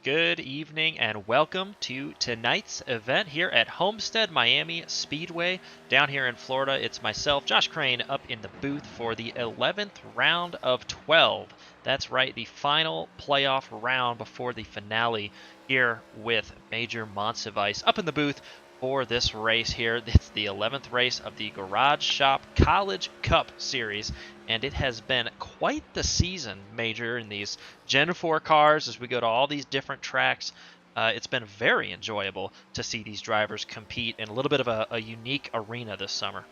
good evening, and welcome to tonight's event here at Homestead Miami Speedway down here in Florida. It's myself, Josh Crane, up in the booth for the 11th round of 12. That's right, the final playoff round before the finale here with Major Monsivice up in the booth for this race here. It's the 11th race of the Garage Shop College Cup Series, and it has been quite the season, Major, in these Gen 4 cars as we go to all these different tracks. It's been very enjoyable to see these drivers compete in a little bit of a unique arena this summer.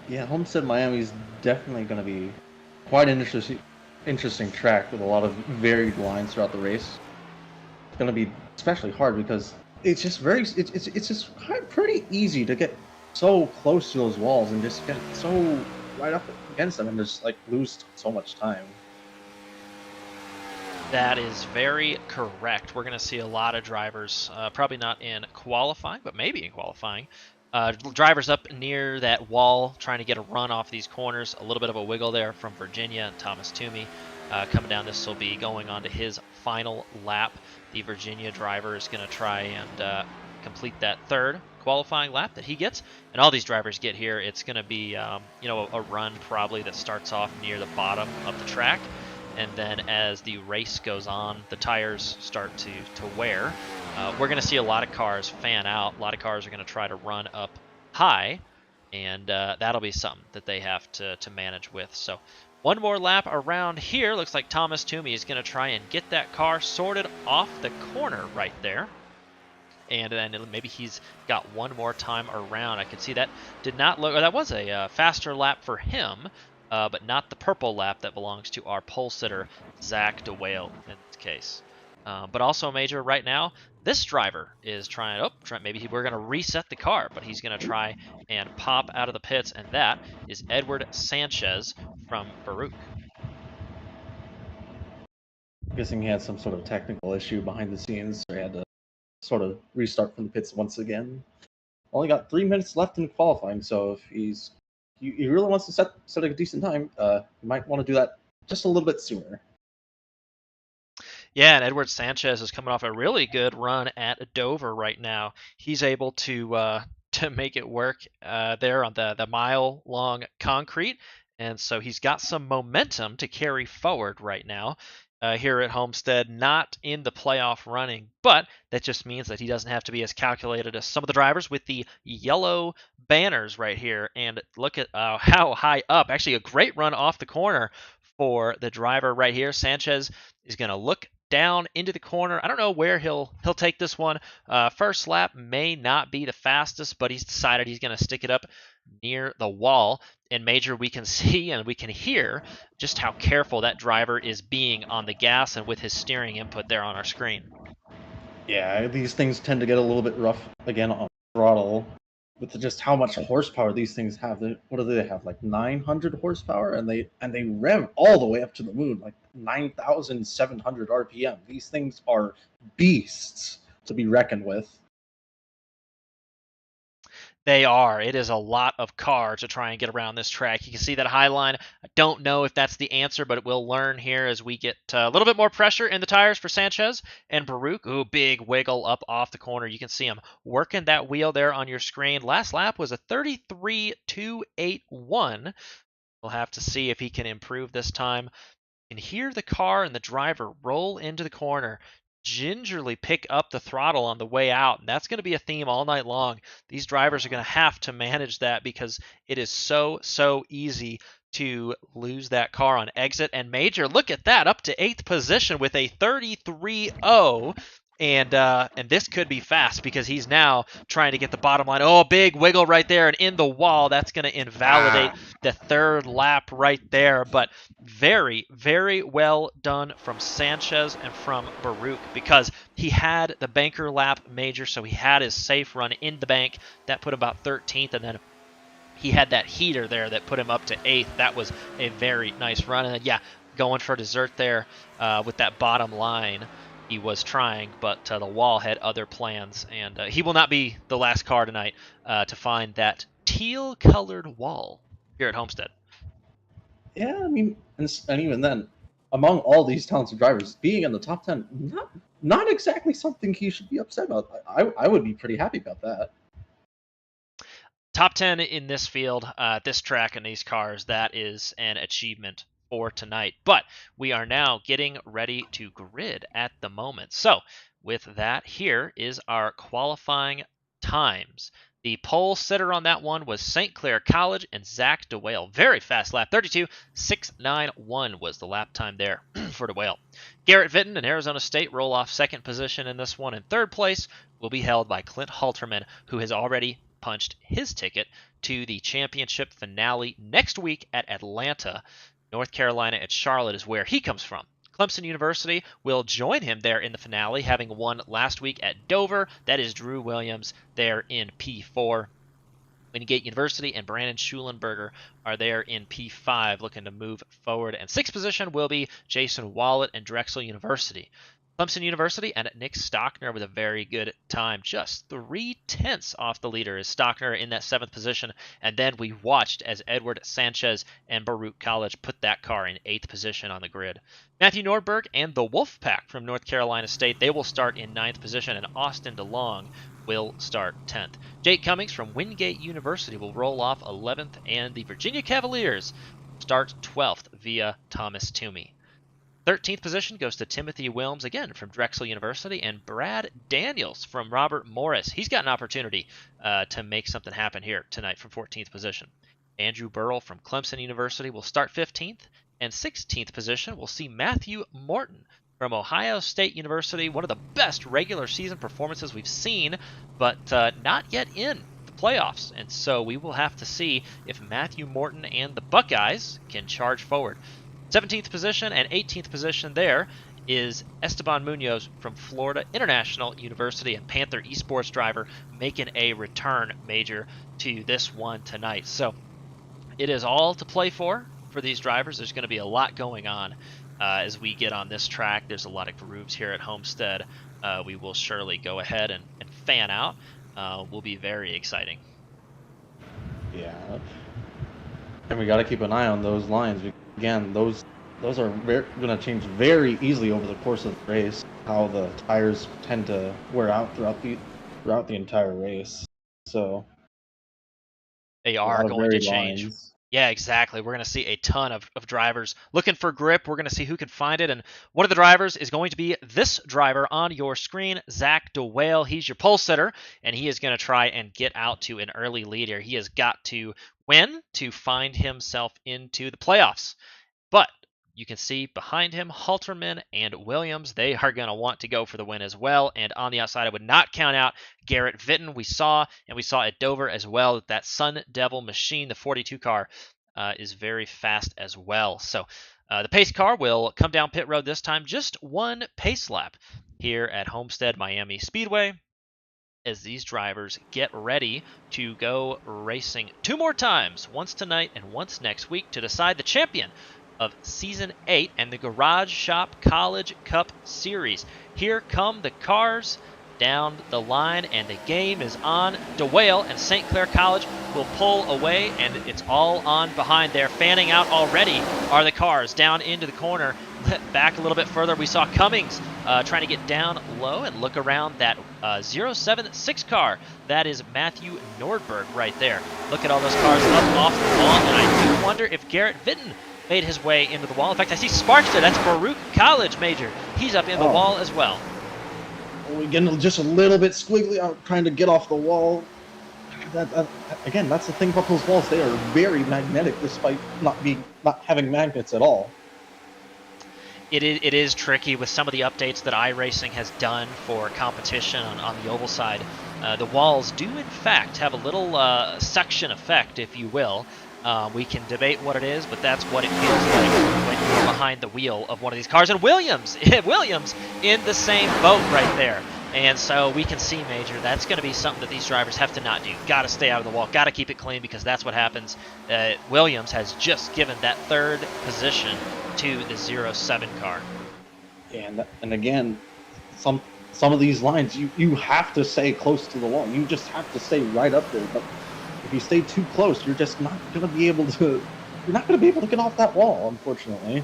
Yeah, Homestead Miami is definitely going to be quite an interesting track with a lot of varied lines throughout the race. It's going to be especially hard because it's just it's just pretty easy to get so close to those walls and just get so right up against them and just like lose so much time. That is very correct. We're going to see a lot of drivers, probably not in qualifying, but maybe in qualifying. Drivers up near that wall trying to get a run off these corners. A little bit of a wiggle there from Virginia and Thomas Toomey coming down. This will be going on to his final lap. The Virginia driver is going to try and complete that third qualifying lap that he gets. And all these drivers get here. It's going to be a run probably that starts off near the bottom of the track. And then as the race goes on, the tires start to wear. We're going to see a lot of cars fan out. A lot of cars are going to try to run up high, and that'll be something that they have to manage with. So one more lap around here. Looks like Thomas Toomey is going to try and get that car sorted off the corner right there. And then maybe he's got one more time around. I could see that did not look, or that was a faster lap for him. But not the purple lap that belongs to our pole sitter, Zach DeWale, in this case. But also, Major, right now, this driver is trying, maybe we're going to reset the car, but he's going to try and pop out of the pits, and that is Edward Sanchez from Baruch. I'm guessing he had some sort of technical issue behind the scenes, so he had to sort of restart from the pits once again. Only got 3 minutes left in qualifying, so if he really wants to set a decent time, you might want to do that just a little bit sooner. Yeah, and Edward Sanchez is coming off a really good run at Dover right now. He's able to make it work there on the mile-long concrete, and so he's got some momentum to carry forward right now. Here at Homestead, not in the playoff running, but that just means that he doesn't have to be as calculated as some of the drivers with the yellow banners right here. And look at how high up. Actually, a great run off the corner for the driver right here. Sanchez is going to look down into the corner. I don't know where he'll take this one. First lap may not be the fastest, but he's decided he's going to stick it up near the wall. In Major, we can see and we can hear just how careful that driver is being on the gas and with his steering input there on our screen. Yeah, these things tend to get a little bit rough again on throttle with just how much horsepower these things have. What do they have? Like 900 horsepower, and they rev all the way up to the moon, like 9,700 RPM. These things are beasts to be reckoned with. They are. It is a lot of car to try and get around this track. You can see that high line. I don't know if that's the answer, but we'll learn here as we get a little bit more pressure in the tires for Sanchez and Baruch. Ooh, big wiggle up off the corner. You can see him working that wheel there on your screen. Last lap was a 33.281. We'll have to see if he can improve this time. You can hear the car and the driver roll into the corner, gingerly pick up the throttle on the way out, and that's going to be a theme all night long. These drivers are going to have to manage that because it is so easy to lose that car on exit. And Major, look at that, up to 8th position with a 33.0. And this could be fast because he's now trying to get the bottom line. Oh, big wiggle right there and in the wall. That's going to invalidate the third lap right there. But very, very well done from Sanchez and from Baruch because he had the banker lap, Major, so he had his safe run in the bank. That put him about 13th, and then he had that heater there that put him up to 8th. That was a very nice run. And then, yeah, going for dessert there with that bottom line. He was trying, but the wall had other plans, and he will not be the last car tonight to find that teal-colored wall here at Homestead. Yeah, I mean, and even then, among all these talented drivers, being in the top 10, not exactly something he should be upset about. I would be pretty happy about that. Top 10 in this field, this track, and these cars, that is an achievement for tonight. But we are now getting ready to grid at the moment. So, with that, here is our qualifying times. The pole sitter on that one was St. Clair College and Zach DeWale. Very fast lap. 32.691 was the lap time there for DeWale. Garrett Vitton and Arizona State roll off second position in this one. And third place will be held by Clint Halterman, who has already punched his ticket to the championship finale next week at Atlanta. North Carolina at Charlotte is where he comes from. Clemson University will join him there in the finale, having won last week at Dover. That is Drew Williams there in P4. Wingate University and Brandon Schulenberger are there in P5, looking to move forward. And sixth position will be Jason Wallet and Drexel University. Clemson University and Nick Stockner with a very good time, just 0.3 off the leader is Stockner in that seventh position. And then we watched as Edward Sanchez and Baruch College put that car in eighth position on the grid. Matthew Nordberg and the Wolfpack from North Carolina State, they will start in ninth position, and Austin DeLong will start 10th. Jake Cummings from Wingate University will roll off 11th, and the Virginia Cavaliers start 12th via Thomas Toomey. 13th position goes to Timothy Wilms, again from Drexel University, and Brad Daniels from Robert Morris. He's got an opportunity to make something happen here tonight from 14th position. Andrew Burrell from Clemson University will start 15th, and 16th position we'll see Matthew Morton from Ohio State University, one of the best regular season performances we've seen, but not yet in the playoffs. And so we will have to see if Matthew Morton and the Buckeyes can charge forward. 17th position and 18th position there is Esteban Munoz from Florida International University, and Panther Esports driver making a return major to this one tonight. So it is all to play for these drivers. There's going to be a lot going on as we get on this track. There's a lot of grooves here at Homestead. We will surely go ahead and fan out. Will be very exciting. Yeah, and we got to keep an eye on those lines. Again, those are going to change very easily over the course of the race. How the tires tend to wear out throughout the entire race. So they are going to change. Lines. Yeah, exactly. We're going to see a ton of drivers looking for grip. We're going to see who can find it. And one of the drivers is going to be this driver on your screen, Zach DeWale. He's your pole sitter, and he is going to try and get out to an early lead here. He has got to win to find himself into the playoffs. But you can see behind him, Halterman and Williams, they are going to want to go for the win as well. And on the outside, I would not count out Garrett Vitton. We saw at Dover as well, that Sun Devil machine, the 42 car, is very fast as well. So the pace car will come down pit road this time, just one pace lap here at Homestead Miami Speedway, as these drivers get ready to go racing two more times, once tonight and once next week, to decide the champion of Season 8 and the Garage Shop College Cup Series. Here come the cars down the line, and the game is on. DeWale and St. Clair College will pull away, and it's all on behind there. Fanning out already are the cars down into the corner. Back a little bit further, we saw Cummings trying to get down low and look around that 076 car. That is Matthew Nordberg right there. Look at all those cars up off the wall, and I do wonder if Garrett Vitton made his way into the wall. In fact, I see Sparks there. That's Baruch College major. He's up in the wall as well. We're getting just a little bit squiggly out trying to get off the wall. Again, that's the thing about those walls. They are very magnetic despite not having magnets at all. It is tricky with some of the updates that iRacing has done for competition on the oval side. The walls do, in fact, have a little suction effect, if you will. We can debate what it is, but that's what it feels like when you're behind the wheel of one of these cars. And Williams in the same boat right there. And so we can see, Major, that's going to be something that these drivers have to not do. Got to stay out of the wall. Got to keep it clean, because that's what happens. Williams has just given that third position to the 07 car. Yeah, and again, some of these lines, you have to stay close to the wall. You just have to stay right up there. But if you stay too close, you're just not going to be able to. You're not going to be able to get off that wall, unfortunately.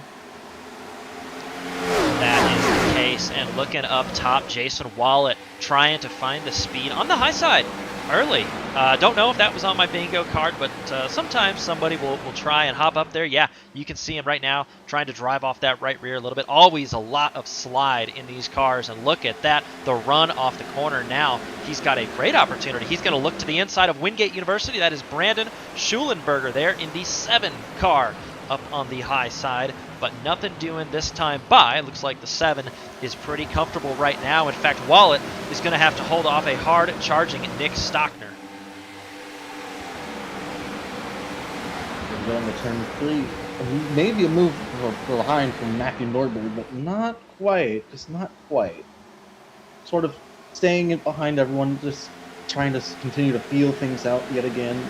And looking up top, Jason Wallet trying to find the speed on the high side early. Don't know if that was on my bingo card, but sometimes somebody will try and hop up there. Yeah, you can see him right now trying to drive off that right rear a little bit. Always a lot of slide in these cars, and look at that, the run off the corner now. He's got a great opportunity. He's going to look to the inside of Wingate University. That is Brandon Schulenberger there in the 7 car up on the high side, but nothing doing this time by. Looks like the 7 is pretty comfortable right now. In fact, Wallet is going to have to hold off a hard charging Nick Stockner. We're going to turn 3. Maybe a move behind from Matthew Nordberg, but not quite. Just not quite. Sort of staying in behind everyone, just trying to continue to feel things out yet again.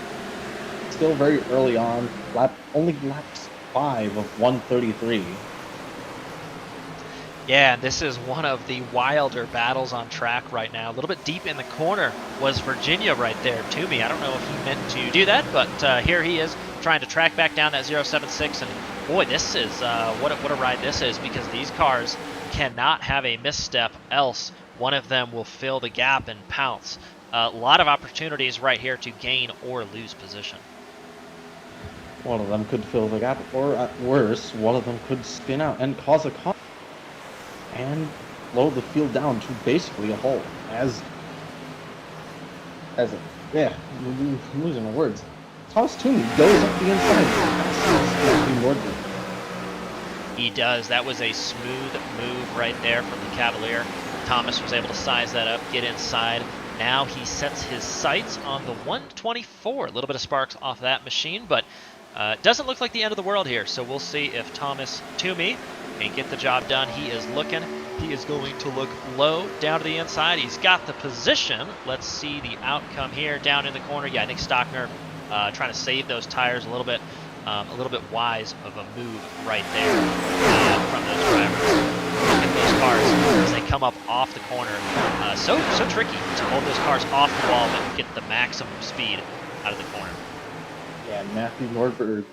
Still very early on. Only laps 5 of 133. Yeah, this is one of the wilder battles on track right now. A little bit deep in the corner was Virginia right there, Toomey. I don't know if he meant to do that, but here he is trying to track back down that 076. And boy, this is what a ride this is, because these cars cannot have a misstep, else one of them will fill the gap and pounce. A lot of opportunities right here to gain or lose position. One of them could fill the gap, or at worst, one of them could spin out and cause a car and load the field down to basically a hole. I'm losing my words. Thomas Toomey goes up the inside. He does. That was a smooth move right there from the Cavalier. Thomas was able to size that up, get inside. Now he sets his sights on the 124. A little bit of sparks off that machine, but doesn't look like the end of the world here. So we'll see if Thomas Toomey can get the job done. He is looking. He is going to look low down to the inside. He's got the position. Let's see the outcome here down in the corner. Yeah, I think Stockner trying to save those tires a little bit wise of a move right there from those drivers. Look at those cars as they come up off the corner. So tricky to hold those cars off the wall but get the maximum speed out of the corner. Yeah, Matthew Nordberg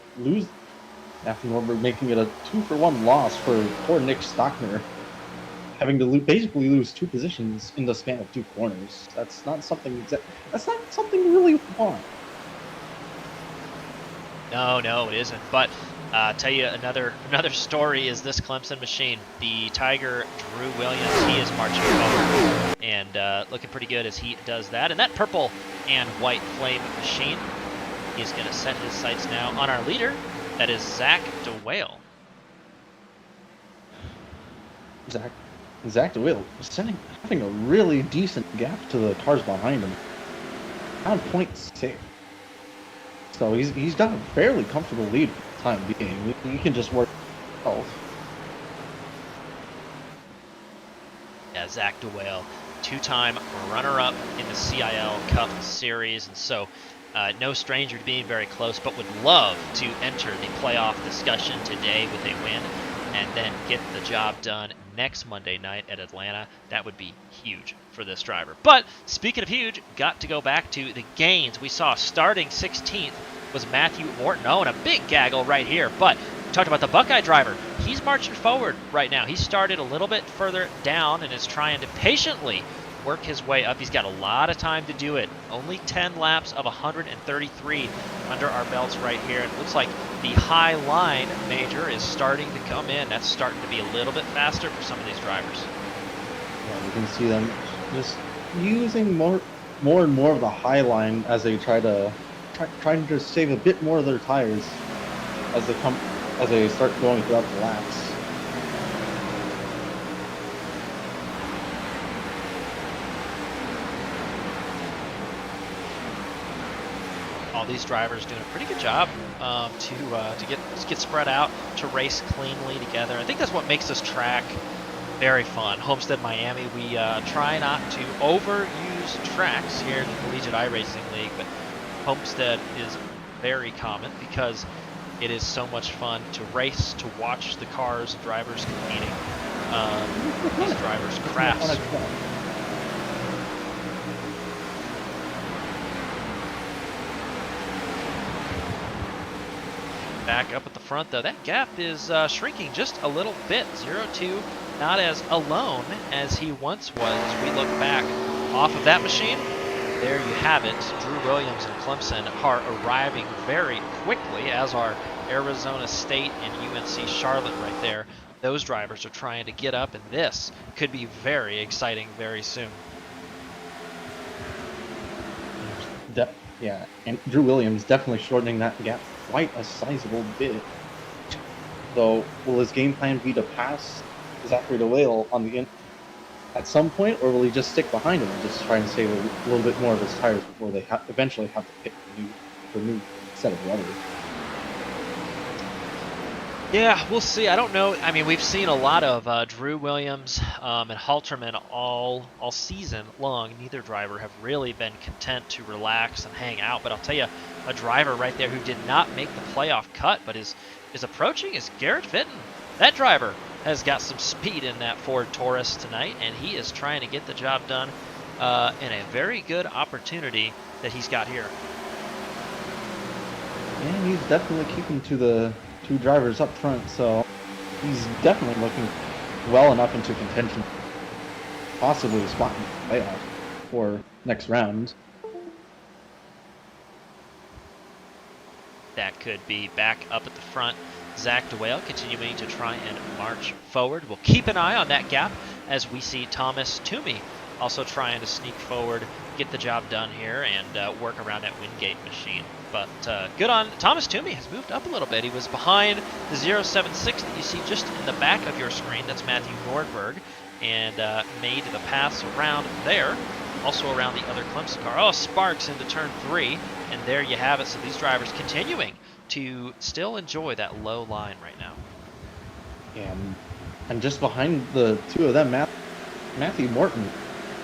making it a 2-for-1 loss for poor Nick Stockner, having to basically lose 2 positions in the span of 2 corners. That's not something you really want. No, it isn't. But tell you another story is this Clemson machine. The Tiger Drew Williams, he is marching forward and looking pretty good as he does that. And that purple and white flame machine, he's going to set his sights now on our leader. That is Zach DeWale. Zach DeWale having a really decent gap to the cars behind him. Around 0.6. So he's got a fairly comfortable lead for the time being. He can just work both. Yeah, Zach DeWale, 2-time runner-up in the CIL Cup Series, and so no stranger to being very close, but would love to enter the playoff discussion today with a win and then get the job done next Monday night at Atlanta. That would be huge for this driver. But speaking of huge, got to go back to the gains. We saw starting 16th was Matthew Morton. Oh, and a big gaggle right here. But we talked about the Buckeye driver. He's marching forward right now. He started a little bit further down and is trying to patiently work his way up. He's got a lot of time to do it. Only 10 laps of 133 under our belts right here. It looks like the high line major is starting to come in. That's starting to be a little bit faster for some of these drivers. Yeah, you can see them just using more and more of the high line as they trying to save a bit more of their tires as they start going throughout the laps. All these drivers doing a pretty good job to get spread out, to race cleanly together. I think that's what makes this track very fun. Homestead, Miami, we try not to overuse tracks here in the Collegiate iRacing League, but Homestead is very common because it is so much fun to race, to watch the cars, drivers competing. These drivers' crafts. Back up at the front, though, that gap is shrinking just a little bit. 0-2, not as alone as he once was as we look back off of that machine. There you have it. Drew Williams and Clemson are arriving very quickly, as are Arizona State and UNC Charlotte right there. Those drivers are trying to get up, and this could be very exciting very soon. Yeah, and Drew Williams definitely shortening that gap quite a sizable bit. Though, will his game plan be to pass Zachary DeWale on the at some point, or will he just stick behind him and just try and save a little bit more of his tires before they eventually have to pick the new set of rubbers? Yeah, we'll see. I don't know. I mean, we've seen a lot of Drew Williams and Halterman all season long. Neither driver have really been content to relax and hang out. But I'll tell you, a driver right there who did not make the playoff cut but is approaching is Garrett Fitton. That driver has got some speed in that Ford Taurus tonight, and he is trying to get the job done in a very good opportunity that he's got here. And he's definitely keeping to the two drivers up front, so he's definitely looking well enough into contention, possibly a spot in the playoff for next round. That could be back up at the front. Zach DeWale continuing to try and march forward. We'll keep an eye on that gap as we see Thomas Toomey also trying to sneak forward, get the job done here, and work around that Wingate machine. But good on Thomas Toomey, has moved up a little bit. He was behind the 076 that you see just in the back of your screen. That's Matthew Nordberg, and made the pass around there, also around the other Clemson car. Oh, Sparks into turn 3, and there you have it. So these drivers continuing to still enjoy that low line right now. Yeah, and just behind the two of them, Matthew Morton,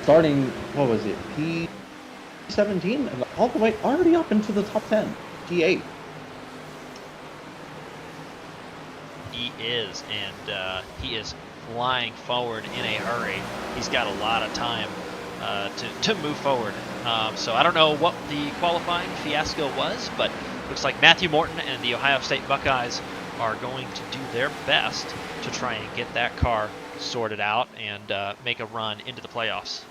starting, what was it, P17, and all the way already up into the top 10, P8. He is, and he is flying forward in a hurry. He's got a lot of time to move forward. So I don't know what the qualifying fiasco was, but looks like Matthew Morton and the Ohio State Buckeyes are going to do their best to try and get that car sorted out and make a run into the playoffs.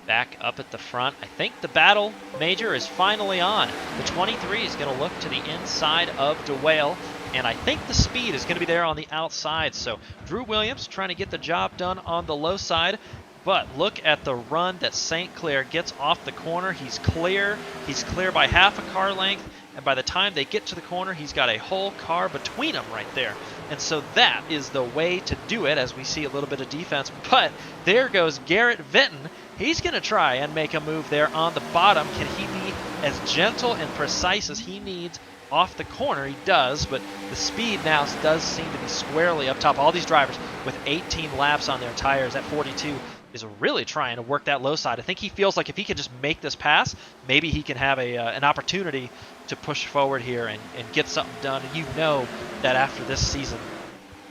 Back up at the front. I think the battle, Major, is finally on. The 23 is going to look to the inside of DeWale, and I think the speed is going to be there on the outside. So Drew Williams trying to get the job done on the low side, but look at the run that St. Clair gets off the corner. He's clear. He's clear by half a car length, and by the time they get to the corner, he's got a whole car between them right there. And so that is the way to do it, as we see a little bit of defense. But there goes Garrett Vinton. He's going to try and make a move there on the bottom. Can he be as gentle and precise as he needs off the corner? He does, but the speed now does seem to be squarely up top. All these drivers with 18 laps on their tires at 42 is really trying to work that low side. I think he feels like if he can just make this pass, maybe he can have an opportunity to push forward here and get something done. And you know that after this season,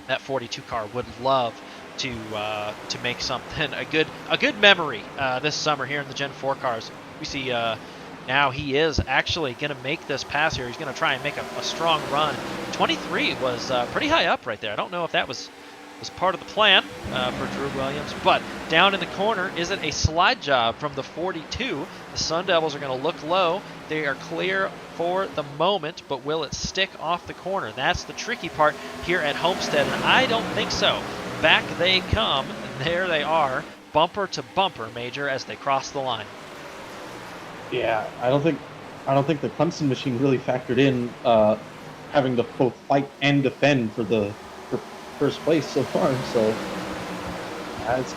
that 42 car would love to make something a good memory this summer here in the Gen 4 cars. We see now he is actually going to make this pass here. He's going to try and make a strong run. 23 was pretty high up right there. I don't know if that was part of the plan for Drew Williams, but down in the corner, is it a slide job from the 42? The Sun Devils are going to look low. They are clear for the moment, but will it stick off the corner? That's the tricky part here at Homestead, and I don't think so. Back they come, and there they are, bumper to bumper, Major, as they cross the line. Yeah, I don't think the Clemson machine really factored in having to both fight and defend for first place so far. So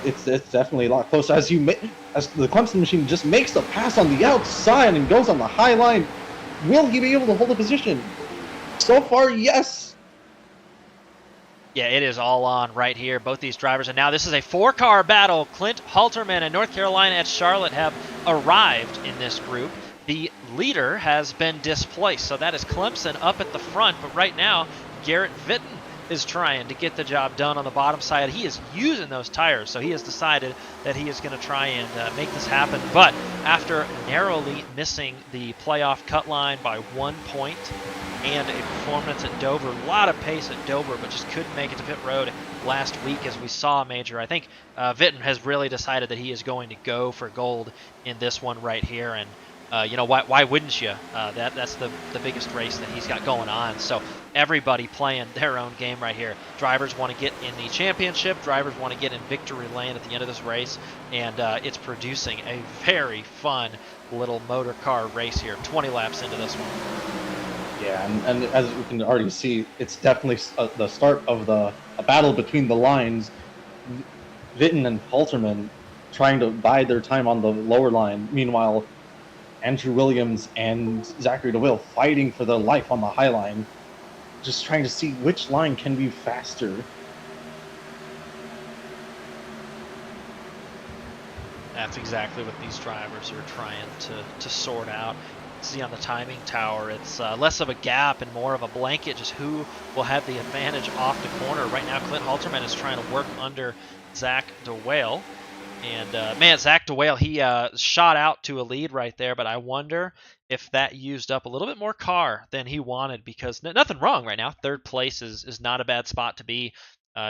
it's definitely a lot closer. As the Clemson machine just makes the pass on the outside and goes on the high line, will he be able to hold a position? So far, yes. Yeah, it is all on right here. Both these drivers, and now this is a 4-car battle. Clint Halterman and North Carolina at Charlotte have arrived in this group. the leader has been displaced. So that is Clemson up at the front, but right now Garrett Vitten is trying to get the job done on the bottom side. He is using those tires, so he has decided that he is going to try and make this happen. But after narrowly missing the playoff cut line by 1 point and a performance at Dover, a lot of pace at Dover, but just couldn't make it to pit road last week as we saw, Major. I think Vitten has really decided that he is going to go for gold in this one right here, and why wouldn't you? That's the biggest race that he's got going on. So everybody playing their own game right here. Drivers want to get in the championship. Drivers want to get in victory lane at the end of this race, and it's producing a very fun little motor car race here. 20 laps into this one. Yeah, and as we can already see, it's definitely the start of a battle between the lines. Vitten and Halterman trying to bide their time on the lower line. Meanwhile, Andrew Williams and Zachary DeWill fighting for their life on the high line, just trying to see which line can be faster. That's exactly what these drivers are trying to sort out. See on the timing tower, it's less of a gap and more of a blanket, just who will have the advantage off the corner. Right now, Clint Halterman is trying to work under Zach DeWill. And, man, Zach DeWill, he shot out to a lead right there, but I wonder if that used up a little bit more car than he wanted, because nothing wrong right now. Third place is not a bad spot to be,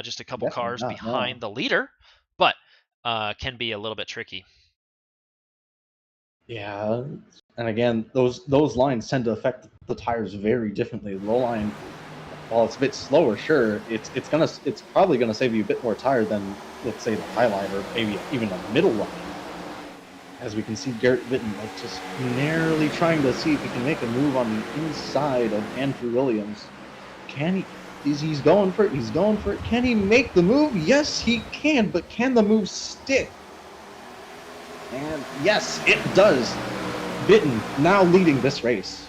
just a couple Definitely cars not, behind no. the leader, but can be a little bit tricky. Yeah, and again, those lines tend to affect the tires very differently. Low line, while it's a bit slower, sure, it's probably gonna save you a bit more tire than, let's say, the high line or maybe even a middle line. As we can see, Garrett Vitten just narrowly trying to see if he can make a move on the inside of Andrew Williams. Can he? He's going for it. He's going for it. Can he make the move? Yes, he can. But can the move stick? And yes, it does. Vitten now leading this race.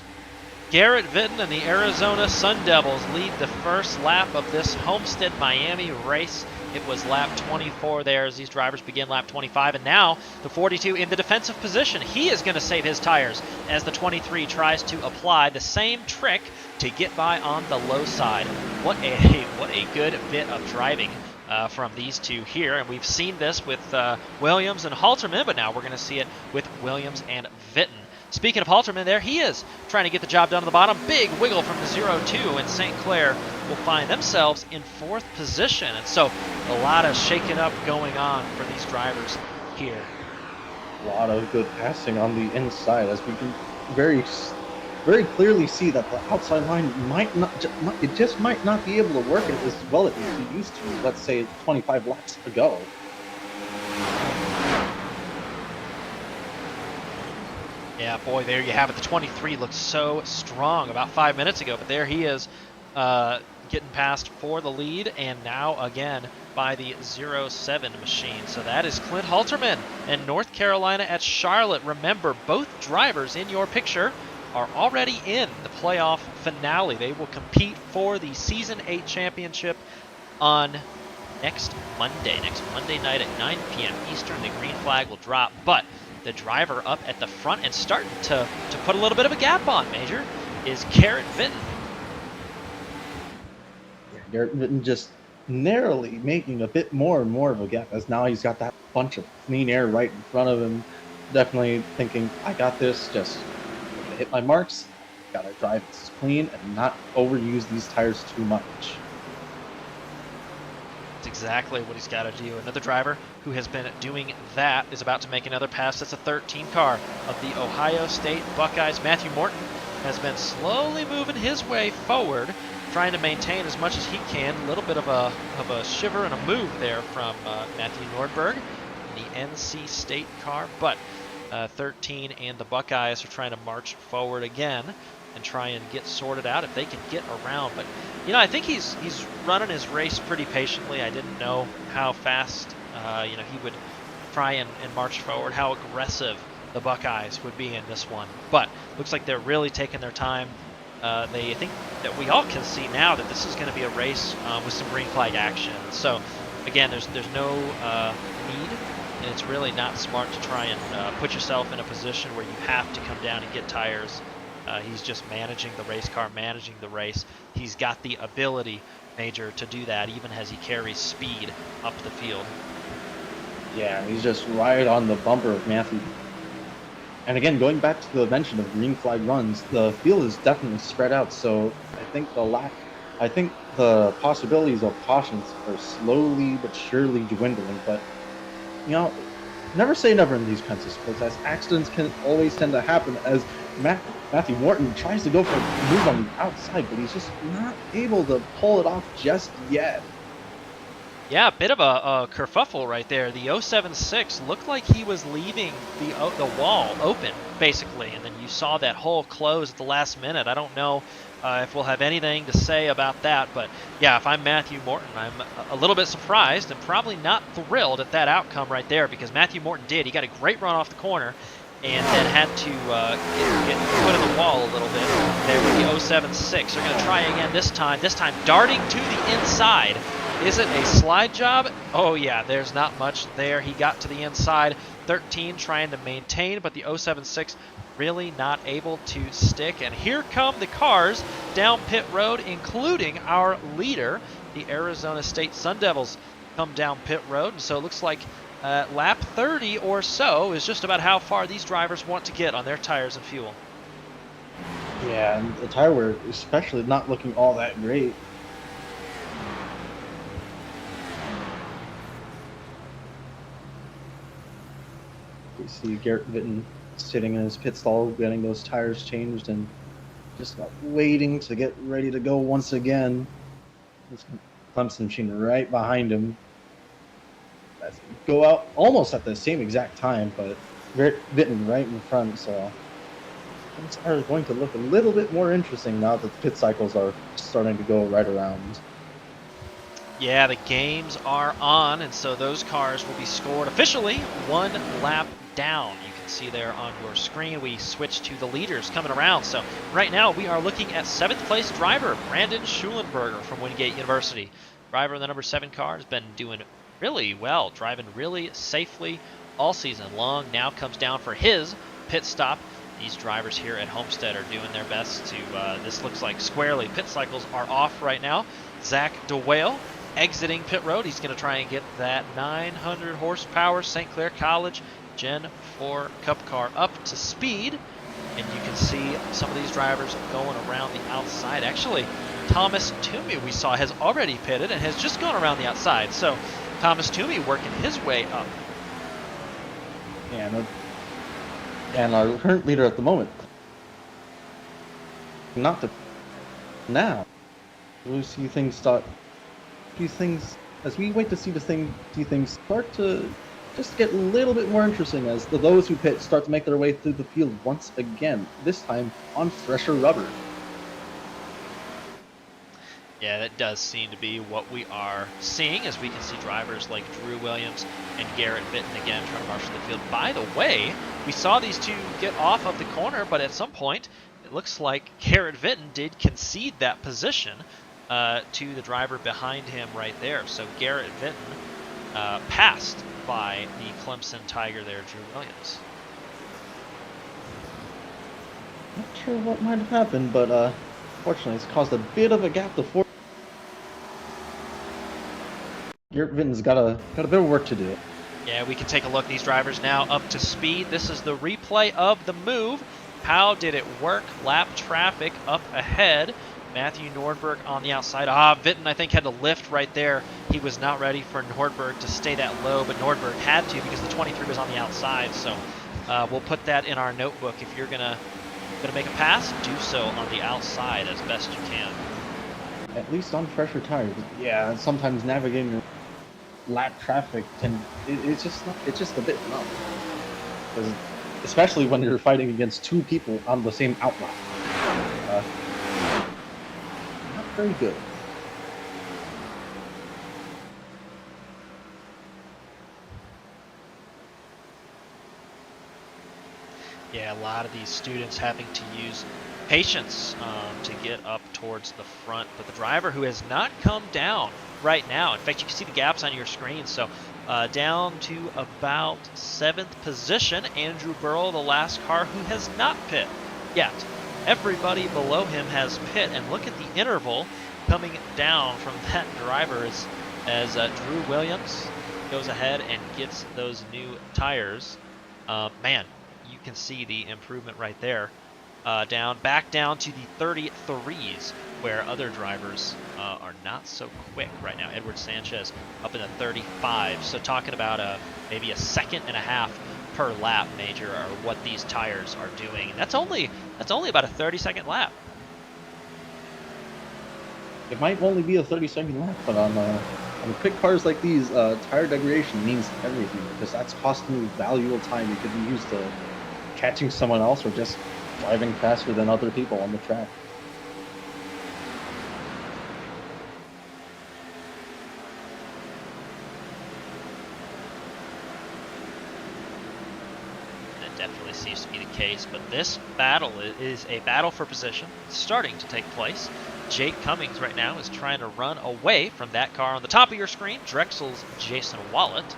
Garrett Vitten and the Arizona Sun Devils lead the first lap of this Homestead Miami race. It was lap 24 there as these drivers begin lap 25, and now the 42 in the defensive position. He is going to save his tires as the 23 tries to apply the same trick to get by on the low side. What a good bit of driving from these two here, and we've seen this with Williams and Halterman, but now we're going to see it with Williams and Vitten. Speaking of Halterman, there he is, trying to get the job done on the bottom. Big wiggle from the 0-2, and St. Clair will find themselves in 4th position. And so a lot of shaking up going on for these drivers here. A lot of good passing on the inside, as we can very clearly see that the outside line might not be able to work it as well as it used to, let's say, 25 laps ago. Yeah, boy, there you have it. The 23 looked so strong about 5 minutes ago, but there he is getting past for the lead, and now again by the 07 machine. So that is Clint Halterman and North Carolina at Charlotte. Remember, both drivers in your picture are already in the playoff finale. They will compete for the Season 8 championship on next Monday night at 9 p.m. Eastern. The green flag will drop, but the driver up at the front and starting to put a little bit of a gap on, Major, is Garrett Vitten. Garrett Vitten just narrowly making a bit more and more of a gap, as now he's got that bunch of clean air right in front of him. Definitely thinking, I got this, just hit my marks, gotta drive this clean and not overuse these tires too much. That's exactly what he's got to do. Another driver who has been doing that is about to make another pass. That's a 13 car of the Ohio State Buckeyes. Matthew Morton has been slowly moving his way forward, trying to maintain as much as he can. A little bit of a shiver and a move there from Matthew Nordberg in the NC State car, but 13 and the Buckeyes are trying to march forward again and try and get sorted out if they can get around. But I think he's running his race pretty patiently. I didn't know how fast he would try and march forward, how aggressive the Buckeyes would be in this one. But looks like they're really taking their time. They think that we all can see now that this is going to be a race with some green flag action. So again, there's no need and it's really not smart to try and put yourself in a position where you have to come down and get tires. He's just managing the race car, managing the race. He's got the ability, Major, to do that even as he carries speed up the field. Yeah, he's just right on the bumper of Matthew. And again, going back to the mention of green flag runs, the field is definitely spread out. So I think the possibilities of cautions are slowly but surely dwindling. But you know, never say never in these kinds of sports, as accidents can always tend to happen. As Matthew Morton tries to go for a move on the outside, but he's just not able to pull it off just yet. Yeah, a bit of a kerfuffle right there. The 076 looked like he was leaving the wall open, basically, and then you saw that hole close at the last minute. I don't know if we'll have anything to say about that, but yeah, if I'm Matthew Morton, I'm a little bit surprised and probably not thrilled at that outcome right there, because Matthew Morton did. He got a great run off the corner and then had to get put in the wall a little bit there with the 076. They're going to try again this time darting to the inside. Is it a slide job? Oh yeah, there's not much there. He got to the inside. 13 trying to maintain, but the 076 really not able to stick. And here come the cars down pit road, including our leader. The Arizona State Sun Devils come down pit road. And so it looks like lap 30 or so is just about how far these drivers want to get on their tires and fuel. Yeah, and the tire wear especially not looking all that great. You see Garrett Vitton sitting in his pit stall, getting those tires changed, and just waiting to get ready to go once again. This Clemson machine right behind him. Let's go out almost at the same exact time, but Garrett Vitton right in front. So things are going to look a little bit more interesting now that the pit cycles are starting to go right around. Yeah, the games are on, and so those cars will be scored officially one lap down. You can see there on your screen we switch to the leaders coming around. So right now we are looking at 7th place driver Brandon Schulenberger from Wingate University. Driver in the number 7 car has been doing really well, driving really safely all season long. Now comes down for his pit stop. These drivers here at Homestead are doing their best to, this looks like squarely, pit cycles are off right now. Zach DeWale exiting pit road. He's going to try and get that 900 horsepower St. Clair College Gen 4 Cup car up to speed. And you can see some of these drivers going around the outside. Actually, Thomas Toomey we saw has already pitted and has just gone around the outside. So Thomas Toomey working his way up. And our current leader at the moment. Not the now. We'll see things start. As we wait to see things start to just get a little bit more interesting as those who pit start to make their way through the field once again. This time on fresher rubber. Yeah, that does seem to be what we are seeing, as we can see drivers like Drew Williams and Garrett Vitton again trying to marshal the field. By the way, we saw these two get off of the corner, but at some point it looks like Garrett Vitton did concede that position to the driver behind him right there. So Garrett Vitton passed by the Clemson Tiger there, Drew Williams. Not sure what might have happened, but fortunately it's caused a bit of a gap to form. Garrett Vitton's got a bit of work to do. Yeah, we can take a look. These drivers now up to speed. This is the replay of the move. How did it work? Lap traffic up ahead. Matthew Nordberg on the outside. Vitton, I think, had to lift right there. He was not ready for Nordberg to stay that low, but Nordberg had to because the 23 was on the outside. So we'll put that in our notebook. If you're gonna make a pass, do so on the outside as best you can. At least on fresher tires. Yeah, sometimes navigating lap traffic it's just a bit rough. Especially when you're fighting against two people on the same outline. Not very good. Yeah, a lot of these students having to use patience to get up towards the front, but the driver who has not come down right now, in fact you can see the gaps on your screen, so down to about 7th position. Andrew Burrell, the last car who has not pit yet. Everybody below him has pit, and look at the interval coming down from that driver as Drew Williams goes ahead and gets those new tires. Man, you can see the improvement right there. Back down to the 33s, where other drivers are not so quick right now. Edward Sanchez up in the 35, so talking about maybe a second and a half per lap, Major, are what these tires are doing. That's only about a 30-second lap. It might only be a 30-second lap, but on quick cars like these, tire degradation means everything, because that's costing you valuable time you could be used to catching someone else or just driving faster than other people on the track. That definitely seems to be the case, but this battle is a battle for position. It's starting to take place. Jake Cummings right now is trying to run away from that car on the top of your screen, Drexel's Jason Wallet,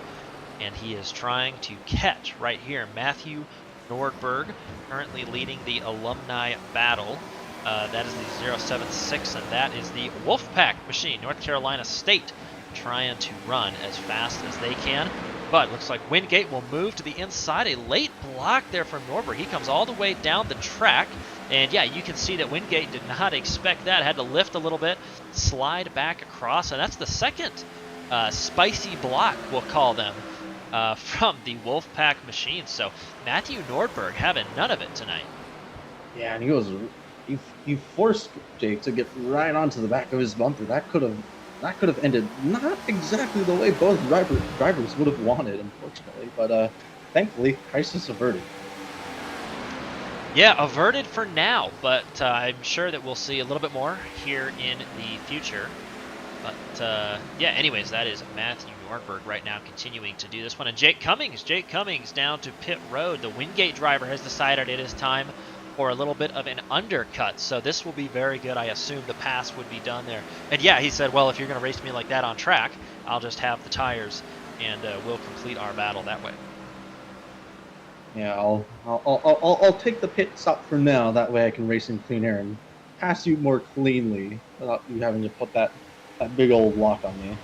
and he is trying to catch right here Matthew Nordberg, currently leading the alumni battle. That is the 076, and that is the Wolfpack machine, North Carolina State, trying to run as fast as they can. But looks like Wingate will move to the inside. A late block there from Nordberg. He comes all the way down the track. And yeah, you can see that Wingate did not expect that. Had to lift a little bit, slide back across. And that's the second spicy block, we'll call them, from the Wolfpack machine. So Matthew Nordberg having none of it tonight. Yeah, and he forced Jake to get right onto the back of his bumper. That could have ended not exactly the way both drivers would have wanted, unfortunately. But thankfully, crisis averted. Yeah, averted for now, but I'm sure that we'll see a little bit more here in the future. But yeah, anyways, that is Matthew Nordberg right now continuing to do this one. And Jake Cummings down to pit road. The Wingate driver has decided it is time for a little bit of an undercut. So this will be very good. I assume the pass would be done there. And yeah, he said, well, if you're going to race me like that on track, I'll just have the tires and we'll complete our battle that way. Yeah, I'll take the pit stop for now. That way I can race in clean air and pass you more cleanly without you having to put that big old lock on me.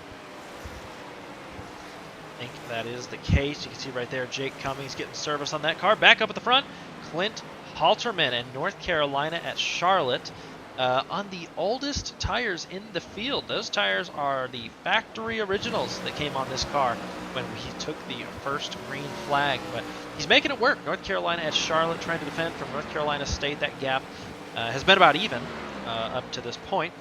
I think that is the case. You can see right there, Jake Cummings getting service on that car. Back up at the front, Clint Halterman in North Carolina at Charlotte on the oldest tires in the field. Those tires are the factory originals that came on this car when he took the first green flag. But he's making it work. North Carolina at Charlotte, trying to defend from North Carolina State. That gap has been about even up to this point.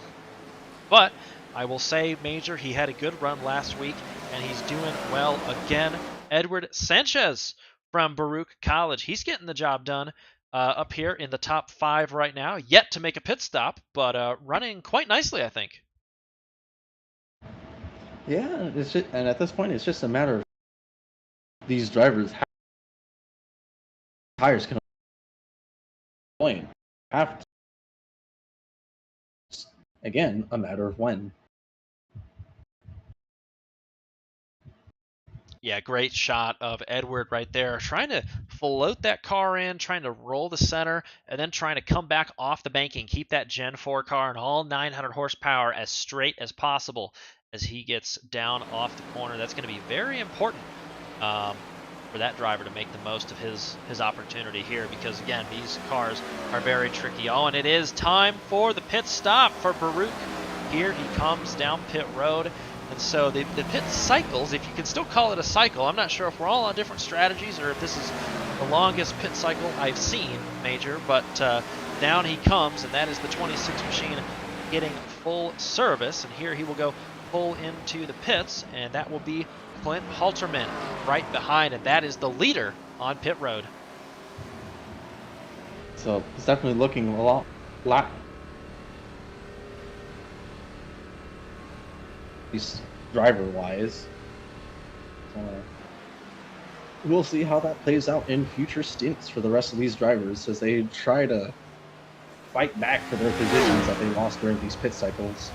But I will say, Major, he had a good run last week, and he's doing well again. Edward Sanchez from Baruch College. He's getting the job done up here in the top 5 right now. Yet to make a pit stop, but running quite nicely, I think. Yeah, and at this point, it's just a matter of these drivers tires can have to. Again, a matter of when. Yeah, great shot of Edward right there, trying to float that car in, trying to roll the center, and then trying to come back off the banking, keep that Gen 4 car and all 900 horsepower as straight as possible as he gets down off the corner. That's going to be very important for that driver to make the most of his opportunity here, because again, these cars are very tricky. Oh, and it is time for the pit stop for Baruch. Here he comes down pit road. And so the pit cycles, if you can still call it a cycle, I'm not sure if we're all on different strategies or if this is the longest pit cycle I've seen, Major, but down he comes, and that is the 26 machine getting full service. And here he will go pull into the pits, and that will be Clint Halterman right behind, and that is the leader on pit road. So it's definitely looking a lot driver-wise. We'll see how that plays out in future stints for the rest of these drivers as they try to fight back for their positions that they lost during these pit cycles.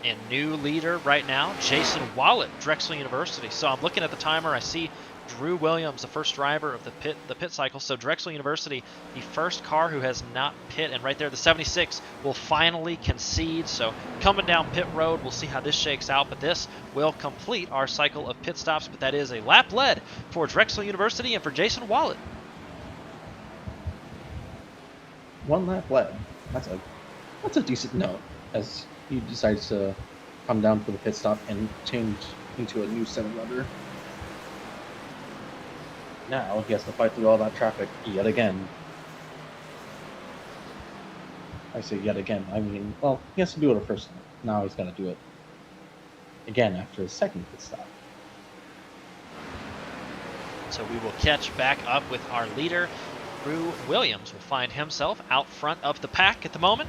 And new leader right now, Jason Wallet, Drexel University. So I'm looking at the timer. I see Drew Williams, the first driver of the pit cycle. So Drexel University, the first car who has not pit, and right there, the 76 will finally concede. So coming down pit road, we'll see how this shakes out. But this will complete our cycle of pit stops. But that is a lap lead for Drexel University and for Jason Wallet. One lap led. That's a decent note as he decides to come down for the pit stop and change into a new 7-letter. Now he has to fight through all that traffic yet again. I say yet again. I mean, well, he has to do it at first. Now he's got to do it again after his second pit stop. So we will catch back up with our leader. Drew Williams will find himself out front of the pack at the moment.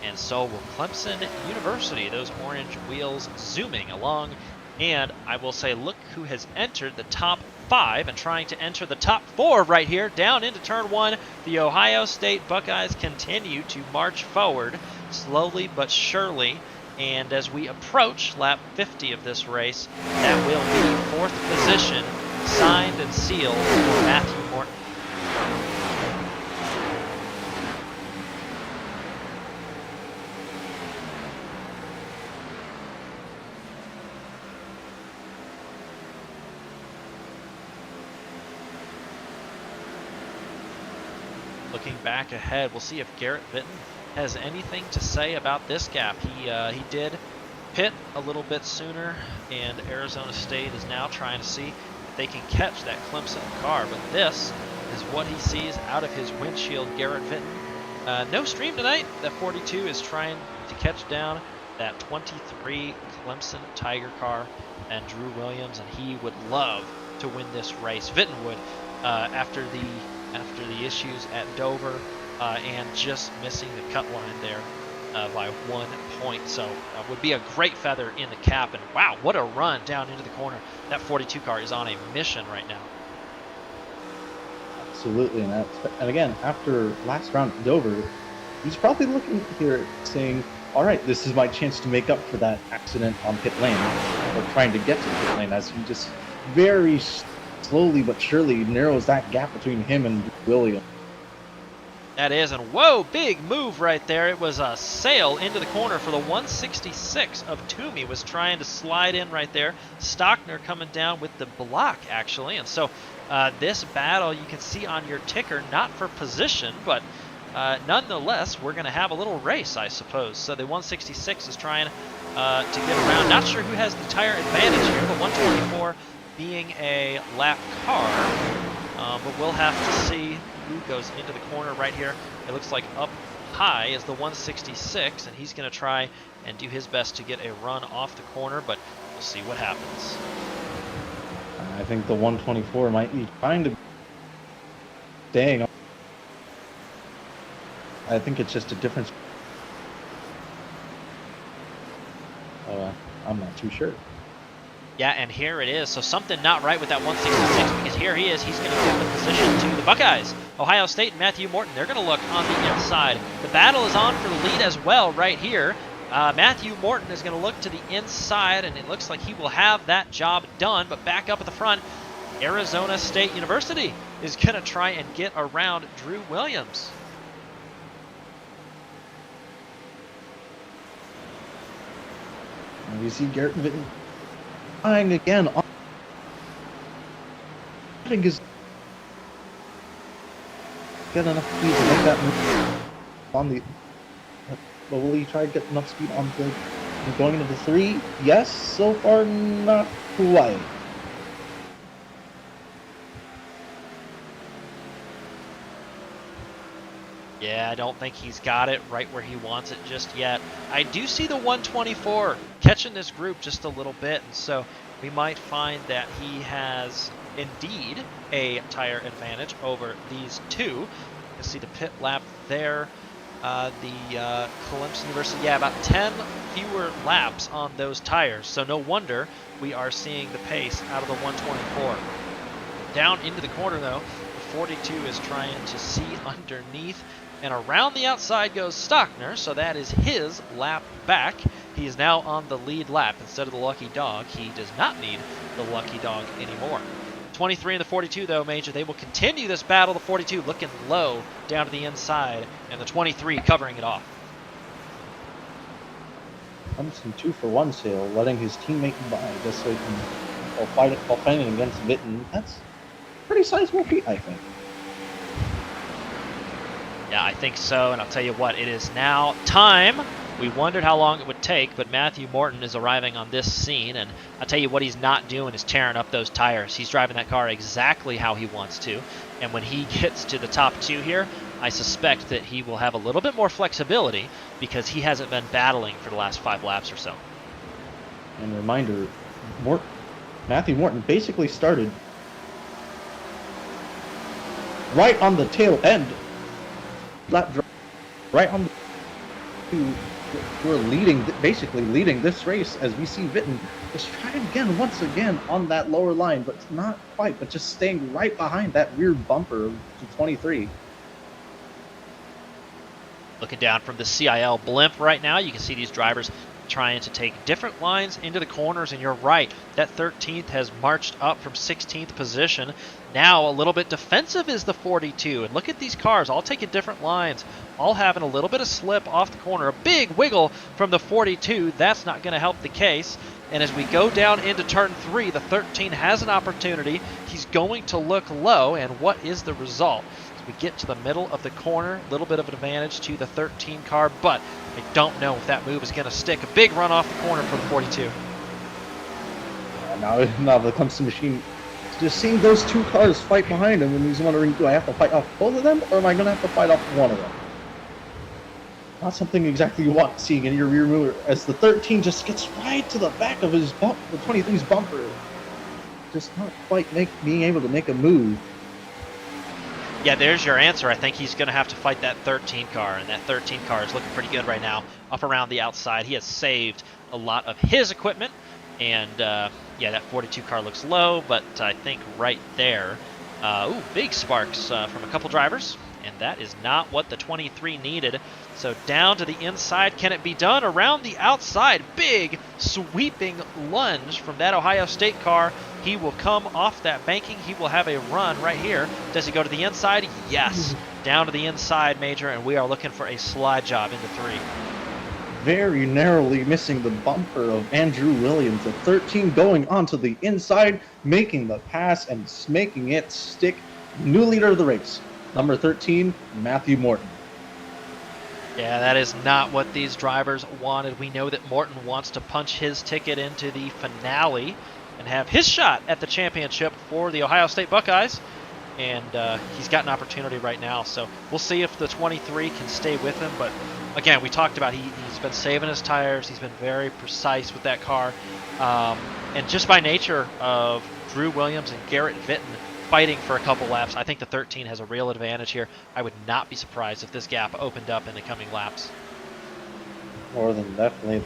And so will Clemson University, those orange wheels zooming along. And I will say, look who has entered the top 5 and trying to enter the top 4 right here down into turn 1. The Ohio State Buckeyes continue to march forward slowly but surely. And as we approach lap 50 of this race, that will be 4th position signed and sealed for Matthew Morton. Looking back ahead, we'll see if Garrett Vinton has anything to say about this gap. He did pit a little bit sooner, and Arizona State is now trying to see if they can catch that Clemson car. But this is what he sees out of his windshield, Garrett Vinton. No stream tonight. That 42 is trying to catch down that 23 Clemson Tiger car and Drew Williams, and he would love to win this race. Vinton would, after the issues at Dover and just missing the cut line there by 1 point. So would be a great feather in the cap. And wow, what a run down into the corner. That 42 car is on a mission right now. Absolutely. And again, after last round at Dover, he's probably looking here saying, all right, this is my chance to make up for that accident on pit lane, or trying to get to the pit lane, as he just very slowly but surely narrows that gap between him and Williams. That is, and whoa, big move right there. It was a sail into the corner for the 166 of Toomey, was trying to slide in right there. Stockner coming down with the block, actually. And so this battle, you can see on your ticker, not for position, but nonetheless, we're going to have a little race, I suppose. So the 166 is trying to get around. Not sure who has the tire advantage here, but 124 being a lap car, but we'll have to see who goes into the corner right here. It looks like up high is the 166, and he's going to try and do his best to get a run off the corner, but we'll see what happens. I think the 124 might be trying to staying. I think it's just a difference. I'm not too sure. Yeah, and here it is. So something not right with that 166, because here he is. He's going to give the position to the Buckeyes. Ohio State and Matthew Morton, they're going to look on the inside. The battle is on for the lead as well right here. Matthew Morton is going to look to the inside, and it looks like he will have that job done. But back up at the front, Arizona State University is going to try and get around Drew Williams. And you see Garrett Vinton trying again. I think is get enough speed to make that move on the. But will he try to get enough speed on the going into the 3? Yes, so far not quite. Yeah, I don't think he's got it right where he wants it just yet. I do see the 124 catching this group just a little bit, and so we might find that he has indeed a tire advantage over these two. You can see the pit lap there. The Clemson University, yeah, about 10 fewer laps on those tires, so no wonder we are seeing the pace out of the 124. Down into the corner, though, the 42 is trying to see underneath. And around the outside goes Stockner, so that is his lap back. He is now on the lead lap instead of the lucky dog. He does not need the lucky dog anymore. 23 and the 42, though, Major, they will continue this battle. The 42 looking low down to the inside, and the 23 covering it off. Some 2-for-1 sale, letting his teammate by just so he can while fighting against Witten. That's a pretty sizable feat, I think. Yeah, I think so, and I'll tell you what, it is now time. We wondered how long it would take, but Matthew Morton is arriving on this scene, and I'll tell you what he's not doing is tearing up those tires. He's driving that car exactly how he wants to, and when he gets to the top 2 here, I suspect that he will have a little bit more flexibility because he hasn't been battling for the last 5 laps or so. And reminder, Matthew Morton basically started right on the tail end. Right on the... We're basically leading this race as we see Witten just try again, once again, on that lower line, but not quite, but just staying right behind that rear bumper of the 23. Looking down from the CIL blimp right now, you can see these drivers trying to take different lines into the corners, and you're right, that 13th has marched up from 16th position. Now a little bit defensive is the 42, and look at these cars, all taking different lines, all having a little bit of slip off the corner, a big wiggle from the 42. That's not going to help the case. And as we go down into turn 3, the 13 has an opportunity. He's going to look low, and what is the result? We get to the middle of the corner, a little bit of an advantage to the 13 car, but I don't know if that move is going to stick. A big run off the corner for the 42. Now that comes to Machine, just seeing those 2 cars fight behind him, and he's wondering, do I have to fight off both of them, or am I going to have to fight off one of them? Not something exactly you want seeing in your rear mirror, as the 13 just gets right to the back of his the 23's bumper. Just not quite being able to make a move. Yeah, there's your answer. I think he's going to have to fight that 13 car, and that 13 car is looking pretty good right now up around the outside. He has saved a lot of his equipment, and yeah, that 42 car looks low, but I think right there, big sparks from a couple drivers, and that is not what the 23 needed. So down to the inside, can it be done? Around the outside, big sweeping lunge from that Ohio State car. He will come off that banking. He will have a run right here. Does he go to the inside? Yes. Down to the inside, Major, and we are looking for a slide job into 3. Very narrowly missing the bumper of Andrew Williams. The 13 going onto the inside, making the pass and making it stick. New leader of the race, number 13, Matthew Morton. Yeah, that is not what these drivers wanted. We know that Morton wants to punch his ticket into the finale and have his shot at the championship for the Ohio State Buckeyes. And he's got an opportunity right now. So we'll see if the 23 can stay with him. But again, we talked about he's been saving his tires. He's been very precise with that car. And just by nature of Drew Williams and Garrett Witten fighting for a couple laps, I think the 13 has a real advantage here. I would not be surprised if this gap opened up in the coming laps. More than definitely.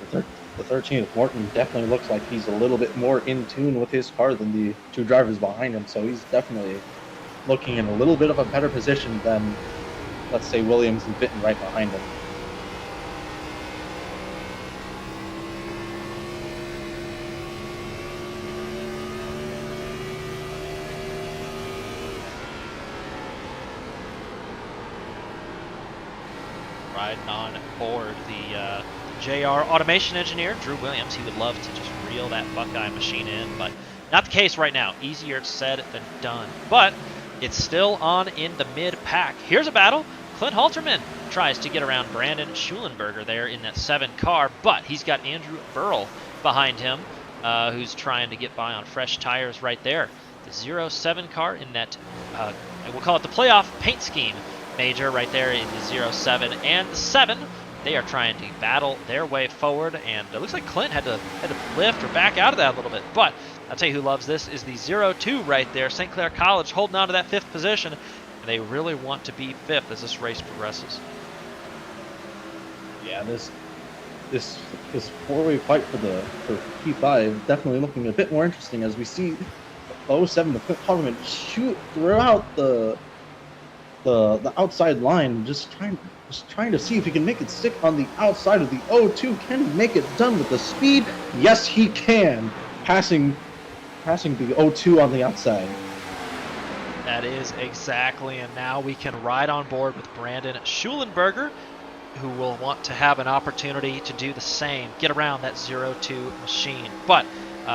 The 13 of Morton definitely looks like he's a little bit more in tune with his car than the 2 drivers behind him, so he's definitely looking in a little bit of a better position than, let's say, Williams and Witten right behind him. Riding on board the JR automation engineer, Drew Williams. He would love to just reel that Buckeye machine in, but not the case right now. Easier said than done. But it's still on in the mid-pack. Here's a battle. Clint Halterman tries to get around Brandon Schulenberger there in that 7 car, but he's got Andrew Burrell behind him, who's trying to get by on fresh tires right there. The 07 car in that, we'll call it the playoff paint scheme, Major, right there in the 07 and the 7. They are trying to battle their way forward, and it looks like Clint had to lift or back out of that a little bit. But I'll tell you who loves this is the 02 right there, St. Clair College, holding on to that 5th position, and they really want to be 5th as this race progresses. Yeah, this 4-way fight for P5 definitely looking a bit more interesting as we see 07 the Clint Halterman shoot throughout the outside line, just trying Just trying to see if he can make it stick on the outside of the O2. Can he make it done with the speed? Yes, he can. Passing the O2 on the outside. That is exactly, and now we can ride on board with Brandon Schulenberger, who will want to have an opportunity to do the same, get around that 0-2 machine. But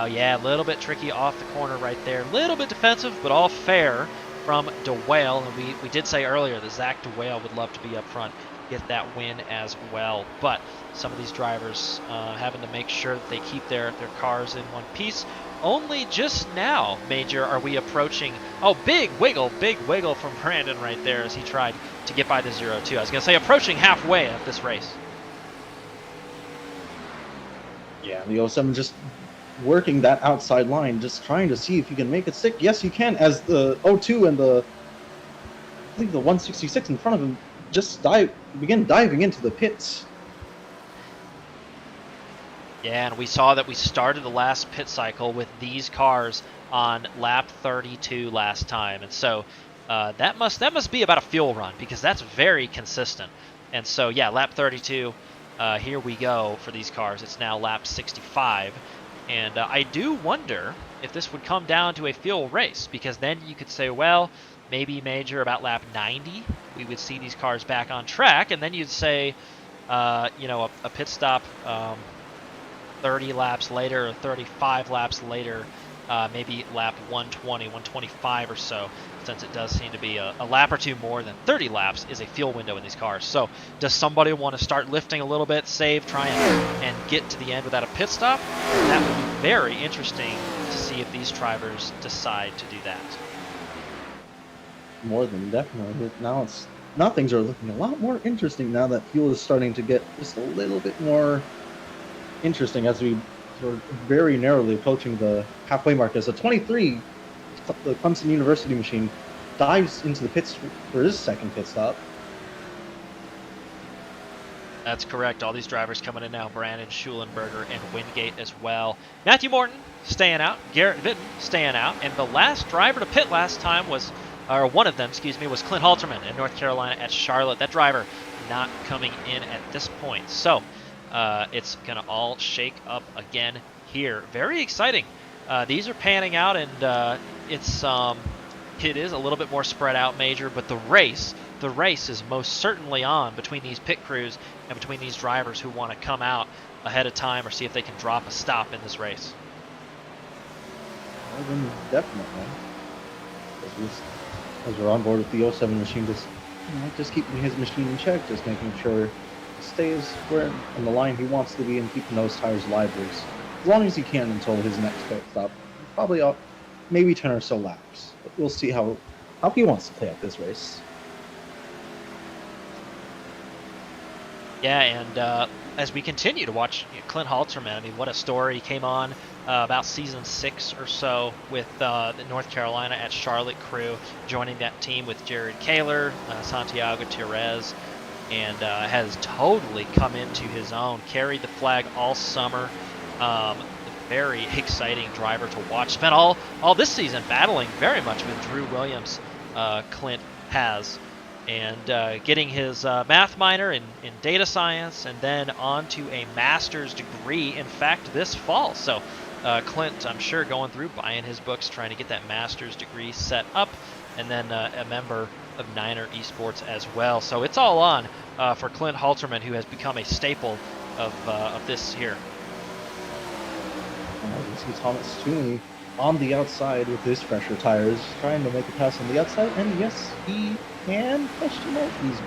yeah, a little bit tricky off the corner right there, a little bit defensive, but all fair from DeWale. And we did say earlier that Zach DeWale would love to be up front, get that win as well. But some of these drivers having to make sure that they keep their cars in one piece. Only just now, Major, are we approaching... Oh, big wiggle from Brandon right there as he tried to get by the 0-2. I was going to say approaching halfway of this race. Yeah, the 07 just working that outside line, just trying to see if he can make it stick. Yes, he can, as the 02 and I think the 166 in front of him just begin diving into the pits. Yeah, and we saw that we started the last pit cycle with these cars on lap 32 last time, and so that must be about a fuel run, because that's very consistent. And so yeah, lap 32, here we go for these cars. It's now lap 65, and I do wonder if this would come down to a fuel race, because then you could say, well, maybe Major about lap 90 we would see these cars back on track, and then you'd say you know, a pit stop 30 laps later or 35 laps later, maybe lap 120, 125 or so, since it does seem to be a lap or two more than 30 laps is a fuel window in these cars. So does somebody want to start lifting a little bit, save, try and get to the end without a pit stop? That would be very interesting to see if these drivers decide to do that. More than definitely. Now things are looking a lot more interesting now that fuel is starting to get just a little bit more interesting as we are very narrowly approaching the halfway mark. As a 23, the Clemson University machine dives into the pits for his second pit stop. That's correct. All these drivers coming in now. Brandon Schulenberger and Wingate as well. Matthew Morton staying out. Garrett Vitton staying out. And the last driver to pit last time was, or one of them, excuse me, was Clint Halterman in North Carolina at Charlotte. That driver not coming in at this point. So it's going to all shake up again here. Very exciting. These are panning out, and it is a little bit more spread out, Major, but the race is most certainly on between these pit crews and between these drivers who want to come out ahead of time or see if they can drop a stop in this race. Well, then definitely. As we're on board with the 07 machine, just keeping his machine in check, just making sure he stays where on the line he wants to be and keeping those tires alive as long as he can until his next pit stop. Probably up maybe 10 or so laps. But we'll see how he wants to play out this race. Yeah, and as we continue to watch Clint Halterman, I mean, what a story. He came on about season 6 or so with the North Carolina at Charlotte crew, joining that team with Jared Kaler, Santiago Therese, and has totally come into his own, carried the flag all summer. Very exciting driver to watch. Spent all this season battling very much with Drew Williams, Clint has, and getting his math minor in data science, and then on to a master's degree, in fact, this fall. So Clint, I'm sure, going through, buying his books, trying to get that master's degree set up, and then a member of Niner Esports as well. So it's all on for Clint Halterman, who has become a staple of this here. You see Thomas Tooney on the outside with his fresher tires, trying to make a pass on the outside, and yes, he can. Question mark. He's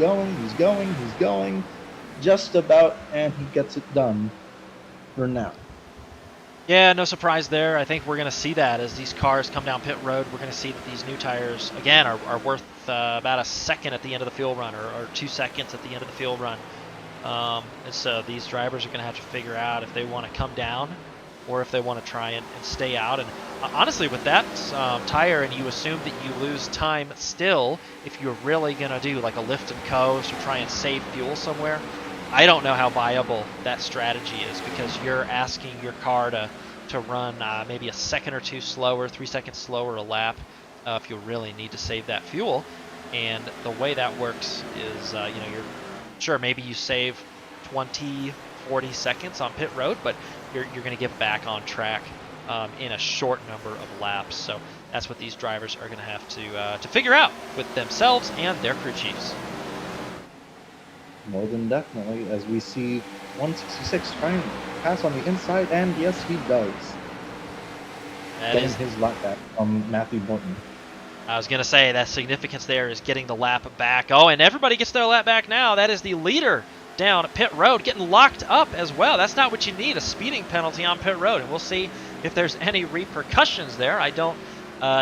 going, just about, and he gets it done for now. Yeah, no surprise there. I think we're going to see that as these cars come down pit road. We're going to see that these new tires, again, are worth about a second at the end of the fuel run, or 2 seconds at the end of the fuel run. And so these drivers are going to have to figure out if they want to come down or if they want to try and stay out. And honestly, with that tire, and you assume that you lose time still, if you're really going to do like a lift and coast or try and save fuel somewhere, I don't know how viable that strategy is, because you're asking your car to run maybe a second or two slower, 3 seconds slower a lap if you really need to save that fuel. And the way that works is, you're Sure, maybe you save 20, 40 seconds on pit road, but you're going to get back on track in a short number of laps. So that's what these drivers are going to have to figure out with themselves and their crew chiefs. More than definitely, as we see 166 trying to pass on the inside, and yes, he does. Getting his lap back from Matthew Morton. I was going to say that significance there is getting the lap back. Oh, and everybody gets their lap back now. That is the leader down pit road getting locked up as well. That's not what you need, a speeding penalty on pit road. And we'll see if there's any repercussions there. I don't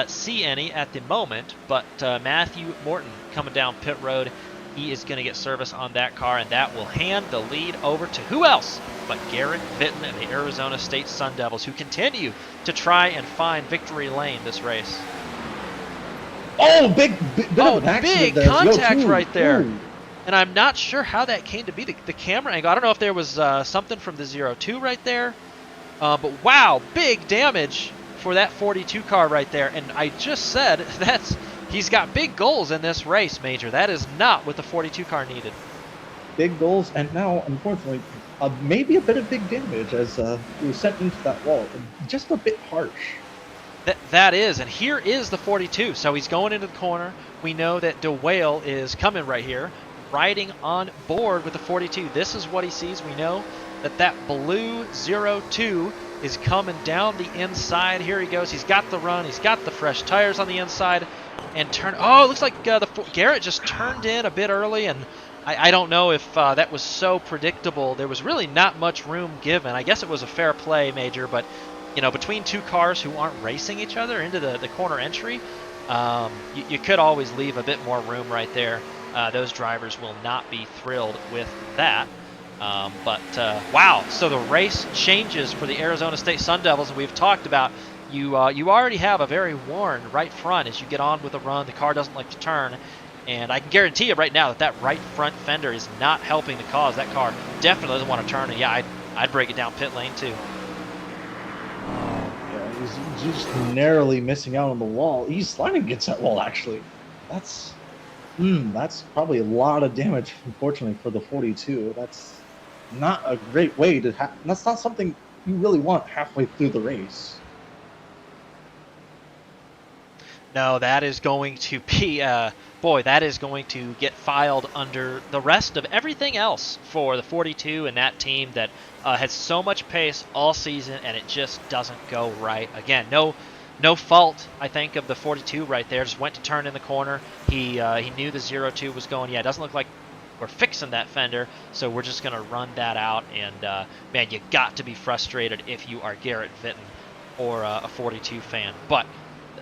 see any at the moment, but Matthew Morton coming down pit road. He is going to get service on that car, and that will hand the lead over to who else but Garrett Vitton and the Arizona State Sun Devils, who continue to try and find victory lane this race. Oh, big contact right there. Ooh. And I'm not sure how that came to be. The camera angle, I don't know if there was something from the 0-2 right there. But wow, big damage for that 42 car right there. And I just said he's got big goals in this race, Major. That is not what the 42 car needed. Big goals, and now, unfortunately, maybe a bit of big damage as he was sent into that wall. Just a bit harsh. That is, and here is the 42. So he's going into the corner. We know that DeWale is coming right here, riding on board with the 42. This is what he sees. We know that blue 02 is coming down the inside. Here he goes. He's got the run. He's got the fresh tires on the inside. And it looks like Garrett just turned in a bit early, and I don't know if that was so predictable. There was really not much room given. I guess it was a fair play, Major, but between two cars who aren't racing each other into the corner entry, you could always leave a bit more room right there. Those drivers will not be thrilled with that. Wow, so the race changes for the Arizona State Sun Devils, and we've talked about you already have a very worn right front as you get on with a run. The car doesn't like to turn, and I can guarantee you right now that right front fender is not helping the cause. That car definitely doesn't want to turn, and yeah, I'd break it down pit lane too. He's just narrowly missing out on the wall. He's sliding against that wall, actually. That's probably a lot of damage, unfortunately, for the 42. That's not a great way to that's not something you really want halfway through the race. No, that is going to be, that is going to get filed under the rest of everything else for the 42 and that team that has so much pace all season, and it just doesn't go right. Again, no fault, I think, of the 42 right there. Just went to turn in the corner. He knew the 0-2 was going. Yeah, it doesn't look like we're fixing that fender, so we're just going to run that out. And, man, you got to be frustrated if you are Garrett Vitton or a 42 fan. But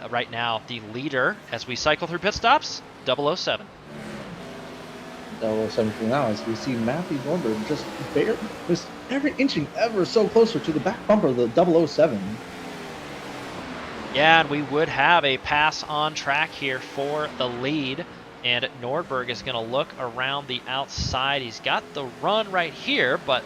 right now, the leader, as we cycle through pit stops, 007. 007 for now, as we see Matthew Norberg just every inching ever so closer to the back bumper of the 007. Yeah, and we would have a pass on track here for the lead. And Nordberg is going to look around the outside. He's got the run right here, but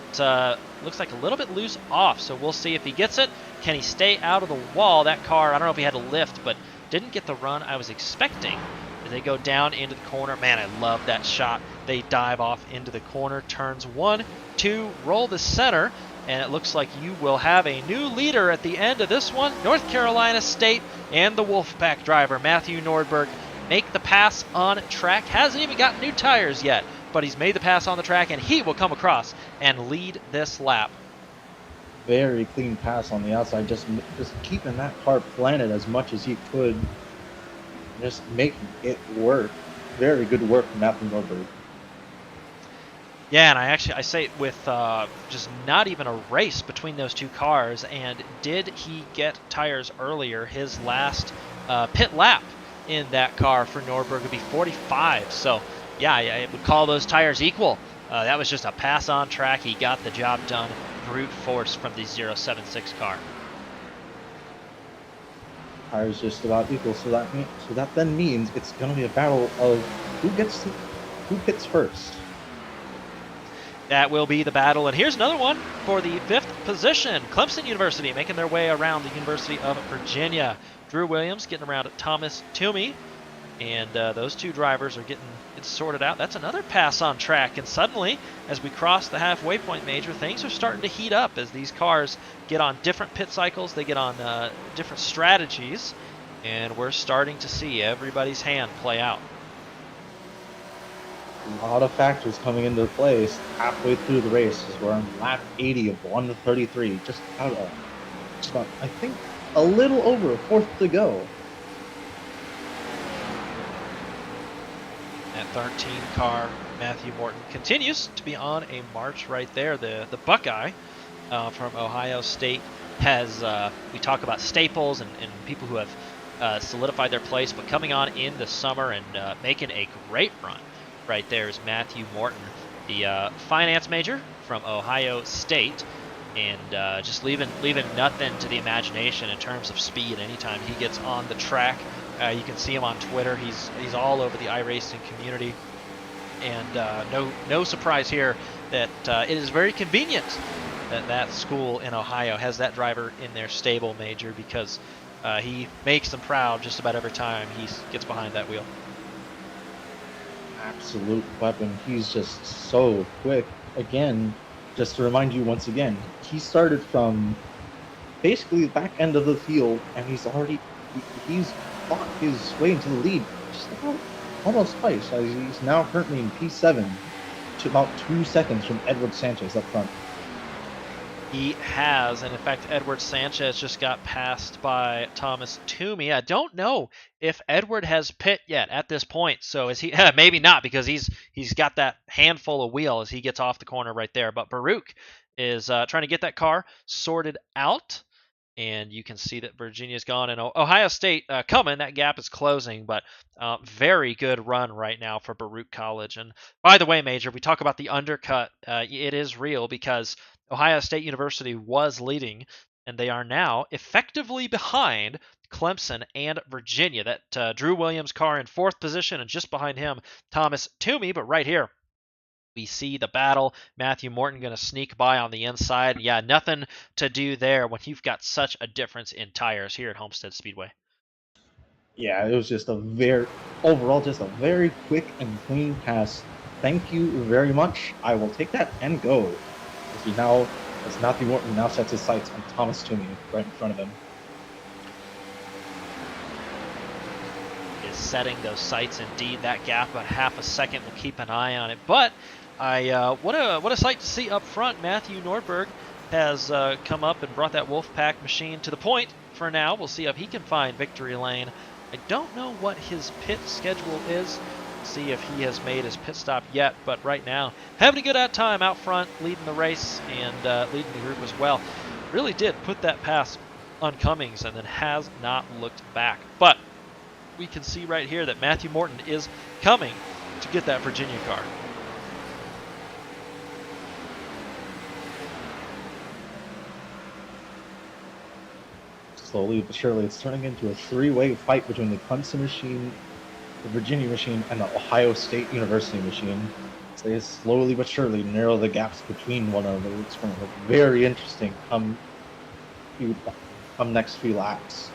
looks like a little bit loose off. So we'll see if he gets it. Can he stay out of the wall? That car, I don't know if he had a lift, but didn't get the run I was expecting. As they go down into the corner. Man, I love that shot. They dive off into the corner. Turns 1, 2, roll the center. And it looks like you will have a new leader at the end of this one. North Carolina State and the Wolfpack driver, Matthew Nordberg, make the pass on track. Hasn't even got new tires yet, but he's made the pass on the track, and he will come across and lead this lap. Very clean pass on the outside, just keeping that car planted as much as he could, just making it work. Very good work from Matthew Nordberg. Yeah, and I say it with just not even a race between those two cars. And did he get tires earlier? His last pit lap in that car for Nordberg would be 45. So, yeah, I would call those tires equal. That was just a pass on track. He got the job done. Brute force from the 076 car. Tires just about equal. So that then means it's going to be a battle of who pits first. That will be the battle. And here's another one for the 5th position. Clemson University making their way around the University of Virginia. Drew Williams getting around at Thomas Toomey. And those two drivers are getting gets sorted out. That's another pass on track, and suddenly, as we cross the halfway point, Major, things are starting to heat up as these cars get on different pit cycles, they get on different strategies, and we're starting to see everybody's hand play out. A lot of factors coming into play halfway through the race as we're on lap 80 of 1:33, just about, I think, a little over a fourth to go. That 13 car, Matthew Morton, continues to be on a march right there. The Buckeye from Ohio State has, we talk about staples and people who have solidified their place, but coming on in the summer and making a great run right there is Matthew Morton, the finance major from Ohio State, and just leaving nothing to the imagination in terms of speed anytime he gets on the track. You can see him on Twitter. He's all over the iRacing community, and no surprise here that it is very convenient that that school in Ohio has that driver in their stable, Major, because he makes them proud just about every time he gets behind that wheel. Absolute weapon. He's just so quick. Again, just to remind you once again, he started from basically the back end of the field, and he's fought his way into the lead just about almost twice. He's now currently in P7, to about 2 seconds from Edward Sanchez up front. He has, and in fact, Edward Sanchez just got passed by Thomas Toomey. I don't know if Edward has pit yet at this point, so is he? Maybe not, because he's got that handful of wheel as he gets off the corner right there. But Baruch is trying to get that car sorted out, and you can see that Virginia's gone, and Ohio State coming. That gap is closing, but very good run right now for Baruch College. And by the way, Major, we talk about the undercut. It is real, because Ohio State University was leading, and they are now effectively behind Clemson and Virginia. That Drew Williams car in 4th position, and just behind him, Thomas Toomey. But right here, we see the battle. Matthew Morton going to sneak by on the inside. Yeah, nothing to do there when you've got such a difference in tires here at Homestead Speedway. Yeah, it was just overall just a very quick and clean pass. Thank you very much. I will take that and go. As Matthew Morton now sets his sights on Thomas Toomey right in front of him. Is setting those sights indeed. That gap about half a second. We'll keep an eye on it. But what a sight to see up front. Matthew Nordberg has come up and brought that Wolfpack machine to the point for now. We'll see if he can find victory lane. I don't know what his pit schedule is. See if he has made his pit stop yet, but right now having a good time out front, leading the race and leading the group as well. Really did put that pass on Cummings and then has not looked back. But we can see right here that Matthew Morton is coming to get that Virginia car. Slowly but surely, it's turning into a three-way fight between the Clemson machine, the Virginia machine, and the Ohio State University machine. So they slowly but surely narrow the gaps between one another. It's going to look very interesting come next few laps.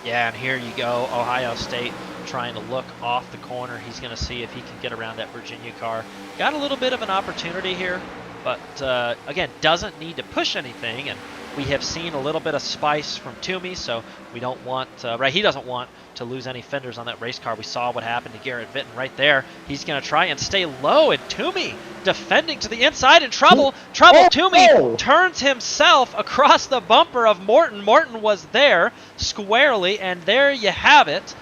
Yeah, and here you go, Ohio State trying to look off the corner. He's going to see if he can get around that Virginia car. Got a little bit of an opportunity here, but again, doesn't need to push anything, and we have seen a little bit of spice from Toomey, so we don't want, he doesn't want to lose any fenders on that race car. We saw what happened to Garrett Vitton right there. He's going to try and stay low, and Toomey defending to the inside in trouble. Toomey turns himself across the bumper of Morton. Morton was there squarely, and there you have it.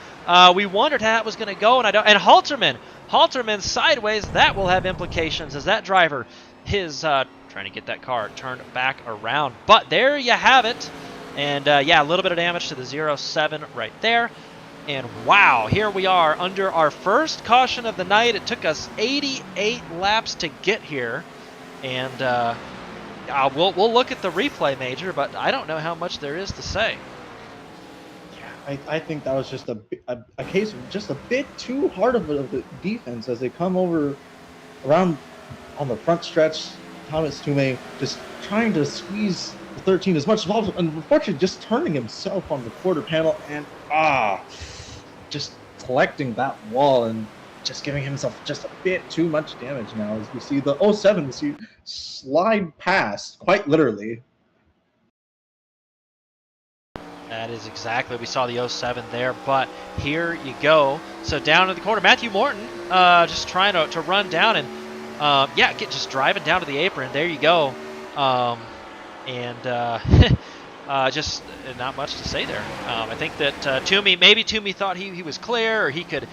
We wondered how it was going to go, and Halterman sideways. That will have implications as that driver is trying to get that car turned back around. But there you have it. And yeah, a little bit of damage to the 0-7 right there. And wow, here we are under our first caution of the night. It took us 88 laps to get here. And we'll look at the replay, Major, but I don't know how much there is to say. I think that was just a case of just a bit too hard of a defense as they come over around on the front stretch. Thomas Toomey just trying to squeeze the 13 as much as possible, and unfortunately just turning himself on the quarter panel, and just collecting that wall and just giving himself just a bit too much damage now. As we see the 07 slide past, quite literally. That is exactly, we saw the 07 there, but here you go. So down in the corner, Matthew Morton just trying to run down and, yeah, just driving down to the apron. There you go. Just not much to say there. I think that Toomey thought he was clear, or he could,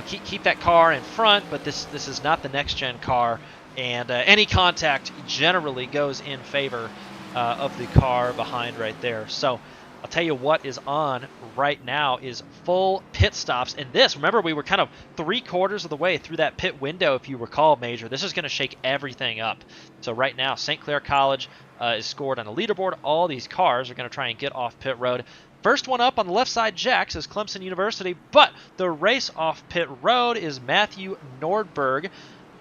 keep that car in front, but this is not the next-gen car, and any contact generally goes in favor of the car behind right there. So I'll tell you what is on right now is full pit stops. And this, remember, we were kind of 3/4 of the way through that pit window, if you recall, Major. This is going to shake everything up. So right now, St. Clair College is scored on a leaderboard. All these cars are going to try and get off pit road. First one up on the left side, Jax, is Clemson University. But the race off pit road is Matthew Nordberg.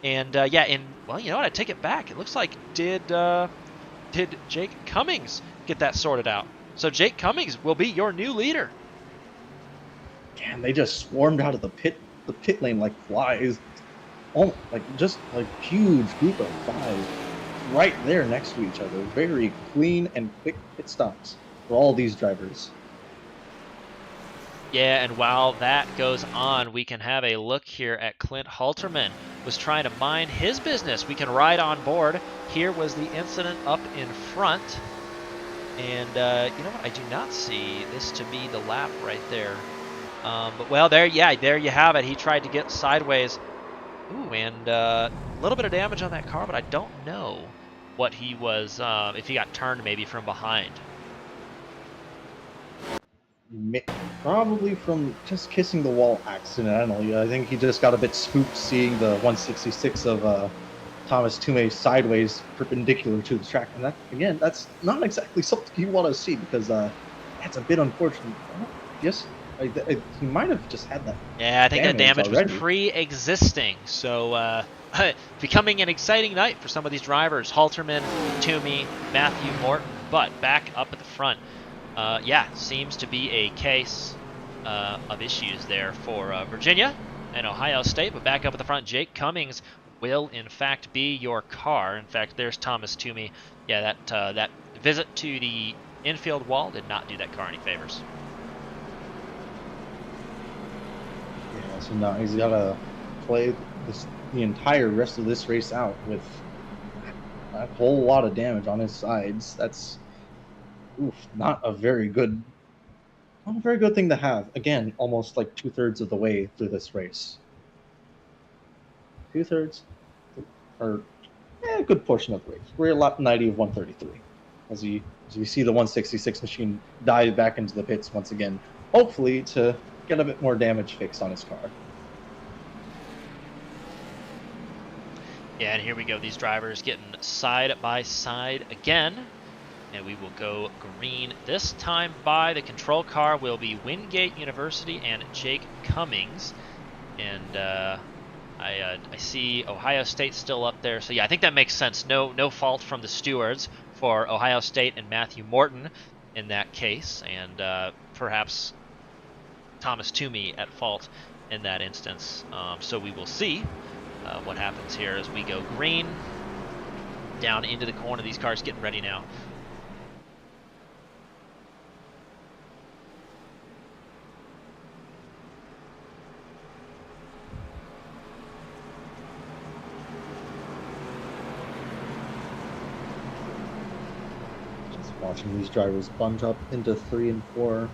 And, well, you know what? I take it back. It looks like did Jake Cummings get that sorted out? So Jake Cummings will be your new leader. Damn, they just swarmed out of the pit lane like flies. Oh, just huge group of 5 right there next to each other. Very clean and quick pit stops for all these drivers. Yeah, and while that goes on, we can have a look here at Clint Halterman. Was trying to mind his business. We can ride on board. Here was the incident up in front. And you know what? I do not see this to be the lap right there. But well, there you have it. He tried to get sideways. Ooh, and a little bit of damage on that car, but I don't know what he was, if he got turned maybe from behind. Probably from just kissing the wall accidentally. I think he just got a bit spooked seeing the 166 of Thomas Toomey sideways perpendicular to the track. And that, again, that's not exactly something you want to see, because that's a bit unfortunate. Yes, he might have just had that. Yeah, I think that damage was pre-existing. So becoming an exciting night for some of these drivers. Halterman, Toomey, Matthew Morton, but back up at the front. Seems to be a case of issues there for Virginia and Ohio State. But back up at the front, Jake Cummings will in fact be your car. In fact, there's Thomas Toomey. Yeah, that visit to the infield wall did not do that car any favors. Yeah, so now he's got to play the entire rest of this race out with a whole lot of damage on his sides. That's not a very good thing to have. Again, almost like 2/3 of the way through this race. 2/3, or a good portion of the race. We're at lap 90 of 133. As we see the 166 machine dive back into the pits once again, hopefully to get a bit more damage fixed on his car. Yeah, and here we go. These drivers getting side by side again. And we will go green. This time by the control car will be Wingate University and Jake Cummings. And I see Ohio State still up there. So yeah, I think that makes sense. No fault from the stewards for Ohio State and Matthew Morton in that case. And perhaps Thomas Toomey at fault in that instance. So we will see what happens here as we go green. Down into the corner. These cars getting ready now. Watching these drivers bunch up into 3 and 4,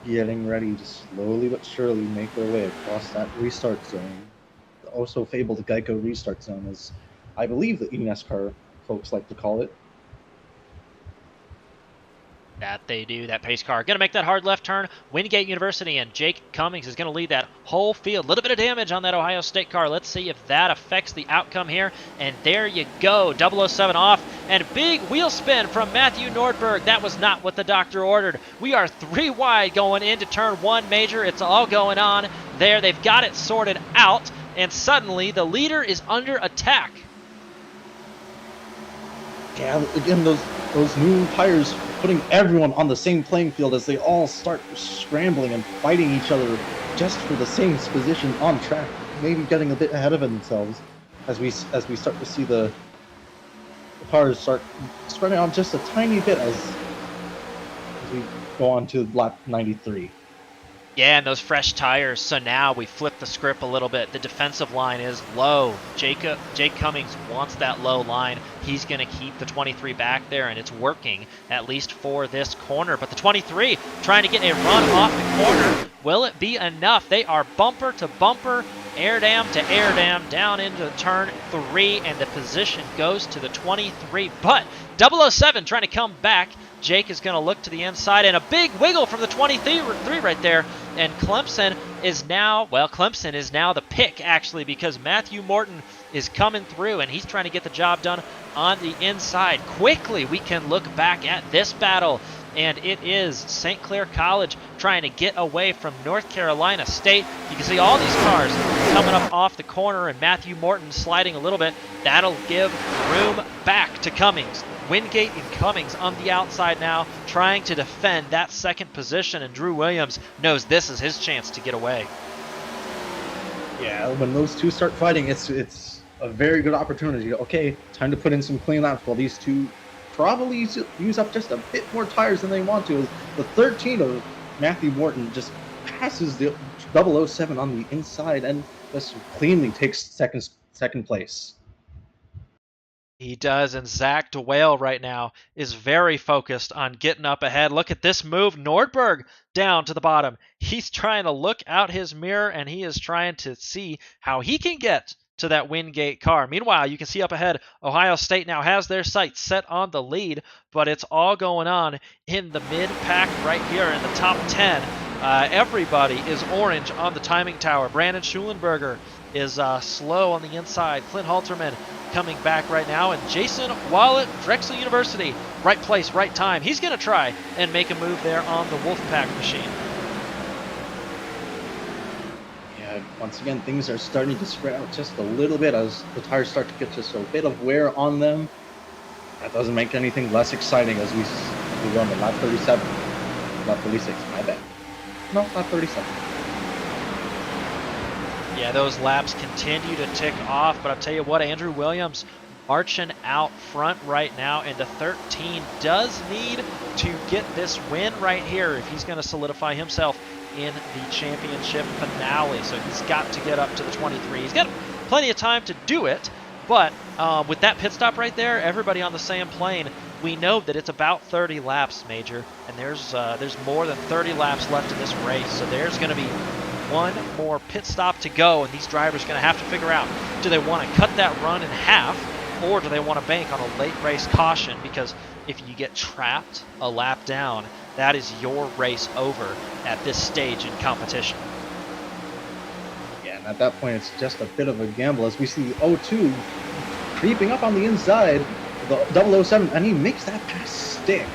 getting ready to slowly but surely make their way across that restart zone. The also fabled Geico restart zone, as I believe the eNASCAR folks like to call it. That they do. That pace car going to make that hard left turn. Wingate University and Jake Cummings is going to lead that whole field. A little bit of damage on that Ohio State car. Let's see if that affects the outcome here. And there you go. 007 off. And big wheel spin from Matthew Nordberg. That was not what the doctor ordered. We are 3 wide going into turn 1 major. It's all going on there. They've got it sorted out. And suddenly the leader is under attack. Yeah, again, those new tires putting everyone on the same playing field as they all start scrambling and fighting each other just for the same position on track, maybe getting a bit ahead of themselves as we start to see the cars start spreading out just a tiny bit as we go on to lap 93. Yeah, and those fresh tires. So now we flip the script a little bit. The defensive line is low. Jake Cummings wants that low line. He's going to keep the 23 back there, and it's working, at least for this corner. But the 23 trying to get a run off the corner. Will it be enough? They are bumper to bumper, air dam to air dam, down into turn 3, and the position goes to the 23. But 007 trying to come back. Jake is going to look to the inside, and a big wiggle from the 23 right there. And Clemson is now the pick, actually, because Matthew Morton is coming through, and he's trying to get the job done on the inside. Quickly, we can look back at this battle, and it is St. Clair College trying to get away from North Carolina State. You can see all these cars coming up off the corner, and Matthew Morton sliding a little bit. That'll give room back to Cummings. Wingate and Cummings on the outside now, trying to defend that second position, and Drew Williams knows this is his chance to get away. Yeah, when those two start fighting, it's a very good opportunity. Okay, time to put in some clean laps while these two probably use up just a bit more tires than they want to. The 13 of Matthew Morton just passes the 007 on the inside and just cleanly takes second place. He does, and Zach DeWale right now is very focused on getting up ahead. Look at this move. Nordberg down to the bottom. He's trying to look out his mirror, and he is trying to see how he can get to that Wingate car. Meanwhile, you can see up ahead, Ohio State now has their sights set on the lead, but it's all going on in the mid-pack right here in the top 10. Everybody is orange on the timing tower. Brandon Schulenberger is slow on the inside. Clint Halterman coming back right now, and Jason Wallet, Drexel University, right place, right time. He's going to try and make a move there on the Wolfpack machine. Yeah, once again, things are starting to spread out just a little bit as the tires start to get just a bit of wear on them. That doesn't make anything less exciting as we go on to lap 37. Lap 36, my bad. No, lap 37. Yeah, those laps continue to tick off, but I'll tell you what, Andrew Williams marching out front right now, and the 13 does need to get this win right here if he's going to solidify himself in the championship finale. So he's got to get up to the 23. He's got plenty of time to do it, but with that pit stop right there, everybody on the same plane, we know that it's about 30 laps, Major, and there's more than 30 laps left in this race, so there's going to be one more pit stop to go, and these drivers are going to have to figure out, do they want to cut that run in half, or do they want to bank on a late race caution? Because if you get trapped a lap down, that is your race over at this stage in competition. Yeah, and at that point, it's just a bit of a gamble as we see 02 creeping up on the inside, the 007, and he makes that pass stick.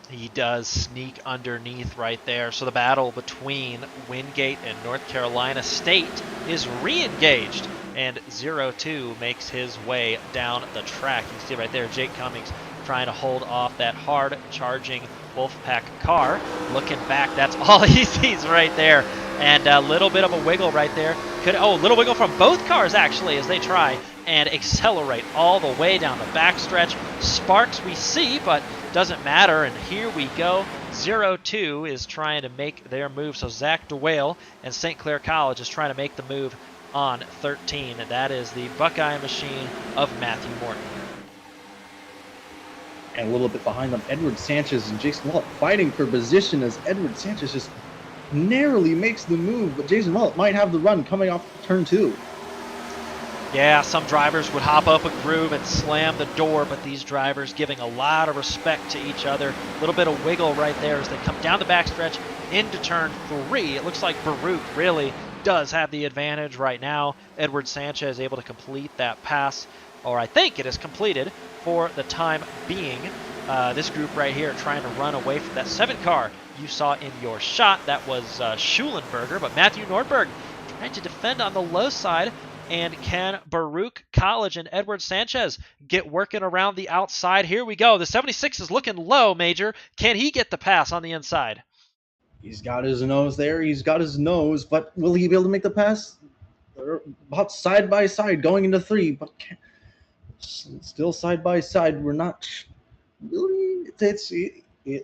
He does sneak underneath right there. So the battle between Wingate and North Carolina State is re-engaged, and 02 makes his way down the track. You can see right there, Jake Cummings trying to hold off that hard-charging Wolfpack car. Looking back, that's all he sees right there. And a little bit of a wiggle right there. A little wiggle from both cars, actually, as they try and accelerate all the way down the backstretch. Sparks we see, but doesn't matter, and here we go. 02 is trying to make their move, so Zach DeWale and St. Clair College is trying to make the move on 13, and that is the Buckeye machine of Matthew Morton. And a little bit behind them, Edward Sanchez and Jason Wallet fighting for position as Edward Sanchez just narrowly makes the move, but Jason Wallet might have the run coming off turn 2. Yeah, some drivers would hop up a groove and slam the door, but these drivers giving a lot of respect to each other. A little bit of wiggle right there as they come down the backstretch into turn 3. It looks like Baruch really does have the advantage right now. Edward Sanchez able to complete that pass, or I think it is completed for the time being. This group right here trying to run away from that 7 car you saw in your shot. That was Schulenberger, but Matthew Nordberg trying to defend on the low side And can Baruch College and Edward Sanchez get working around the outside? Here we go. The 76 is looking low, Major. Can he get the pass on the inside? He's got his nose there. He's got his nose, but will he be able to make the pass? They're about side by side going into 3, but still side by side. We're not really.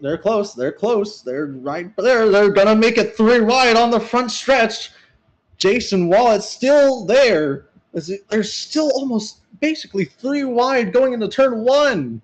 They're close. They're close. They're right there. They're gonna make it 3 wide on the front stretch. Jason Wallett's still there. They're still almost basically 3 wide going into turn 1.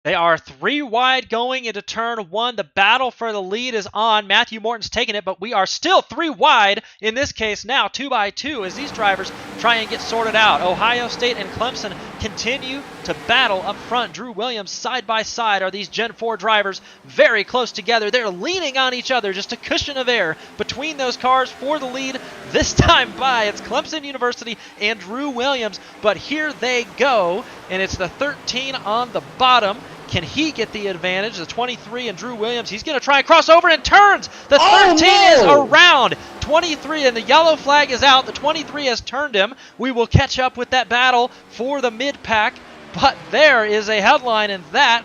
They are 3 wide going into turn 1. The battle for the lead is on. Matthew Morton's taking it, but we are still 3 wide. In this case now 2 by 2 as these drivers try and get sorted out. Ohio State and Clemson continue to battle up front. Drew Williams side by side are these Gen 4 drivers very close together. They're leaning on each other, just a cushion of air between those cars for the lead. This time by, it's Clemson University and Drew Williams, but here they go, and it's the 13 on the bottom. Can he get the advantage? The 23 and Drew Williams, he's going to try and cross over and turns. The 13 is around. 23 and the yellow flag is out. The 23 has turned him. We will catch up with that battle for the mid-pack, but there is a headline, and that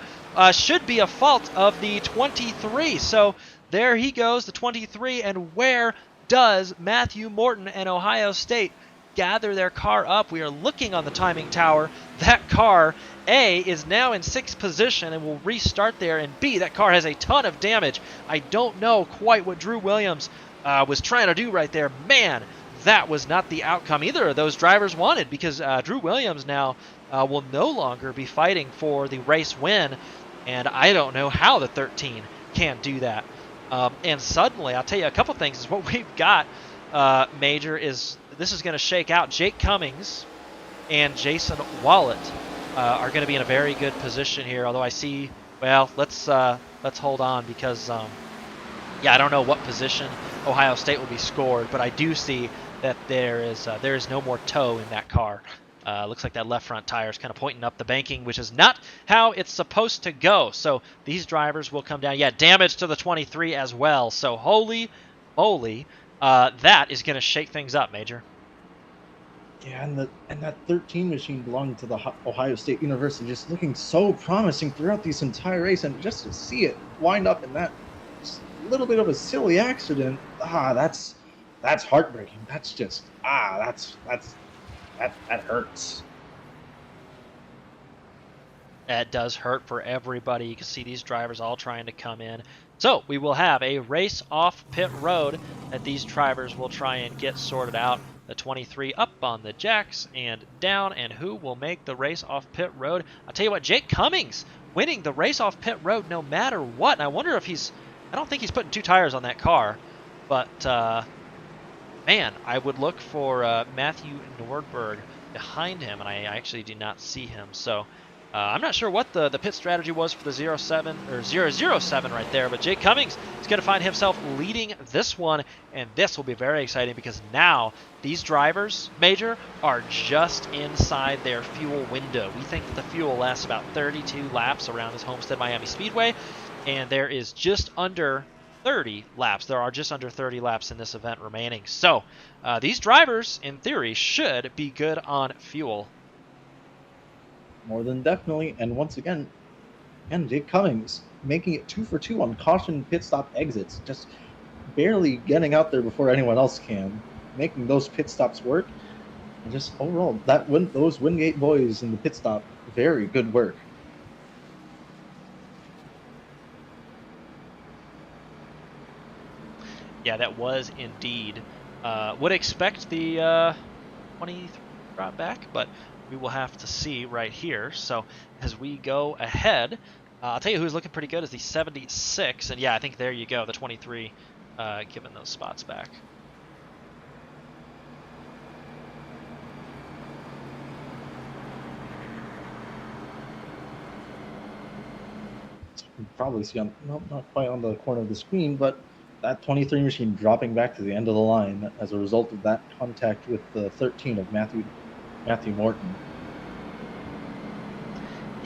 should be a fault of the 23. So there he goes, the 23, and where does Matthew Morton and Ohio State gather their car up? We are looking on the timing tower. That car, A, is now in 6th position and will restart there, and B, that car has a ton of damage. I don't know quite what Drew Williams was trying to do right there. Man, that was not the outcome either of those drivers wanted, because Drew Williams now will no longer be fighting for the race win, and I don't know how the 13 can do that. And suddenly, I'll tell you a couple things, is what we've got, Major, is this is going to shake out. Jake Cummings and Jason Wallet are going to be in a very good position here. Although I see, well, let's hold on, because yeah, I don't know what position Ohio State will be scored, but I do see that there is no more tow in that car. Looks like that left front tire is kind of pointing up the banking, which is not how it's supposed to go. So these drivers will come down. Yeah, damage to the 23 as well. So holy moly. That is going to shake things up, Major. Yeah, and that 13 machine belonging to the Ohio State University, just looking so promising throughout this entire race, and just to see it wind up in that little bit of a silly accident, that's heartbreaking. That's just that hurts. That does hurt for everybody. You can see these drivers all trying to come in. So we will have a race off pit road that these drivers will try and get sorted out. The 23 up on the jacks and down, and who will make the race off pit road? I'll tell you what, Jake Cummings winning the race off pit road no matter what. And I wonder if I don't think he's putting 2 tires on that car, but man, I would look for Matthew Nordberg behind him, and I actually do not see him. So I'm not sure what the pit strategy was for the 07 or 007 right there, but Jake Cummings is going to find himself leading this one, and this will be very exciting because now these drivers, Major, are just inside their fuel window. We think that the fuel lasts about 32 laps around this Homestead Miami Speedway, and there is just under 30 laps. There are just under 30 laps in this event remaining. So these drivers, in theory, should be good on fuel. More than definitely. And once again, Jake Cummings making it 2 for 2 on caution pit stop exits, just barely getting out there before anyone else can, making those pit stops work. And just overall, those Wingate boys in the pit stop, very good work. Yeah, that was indeed. Would expect the 23 drop back, but we will have to see right here. So as we go ahead, I'll tell you who's looking pretty good is the 76. And yeah, I think there you go, the 23 giving those spots back. You can probably see not quite on the corner of the screen, but that 23 machine dropping back to the end of the line as a result of that contact with the 13 of Matthew Morton.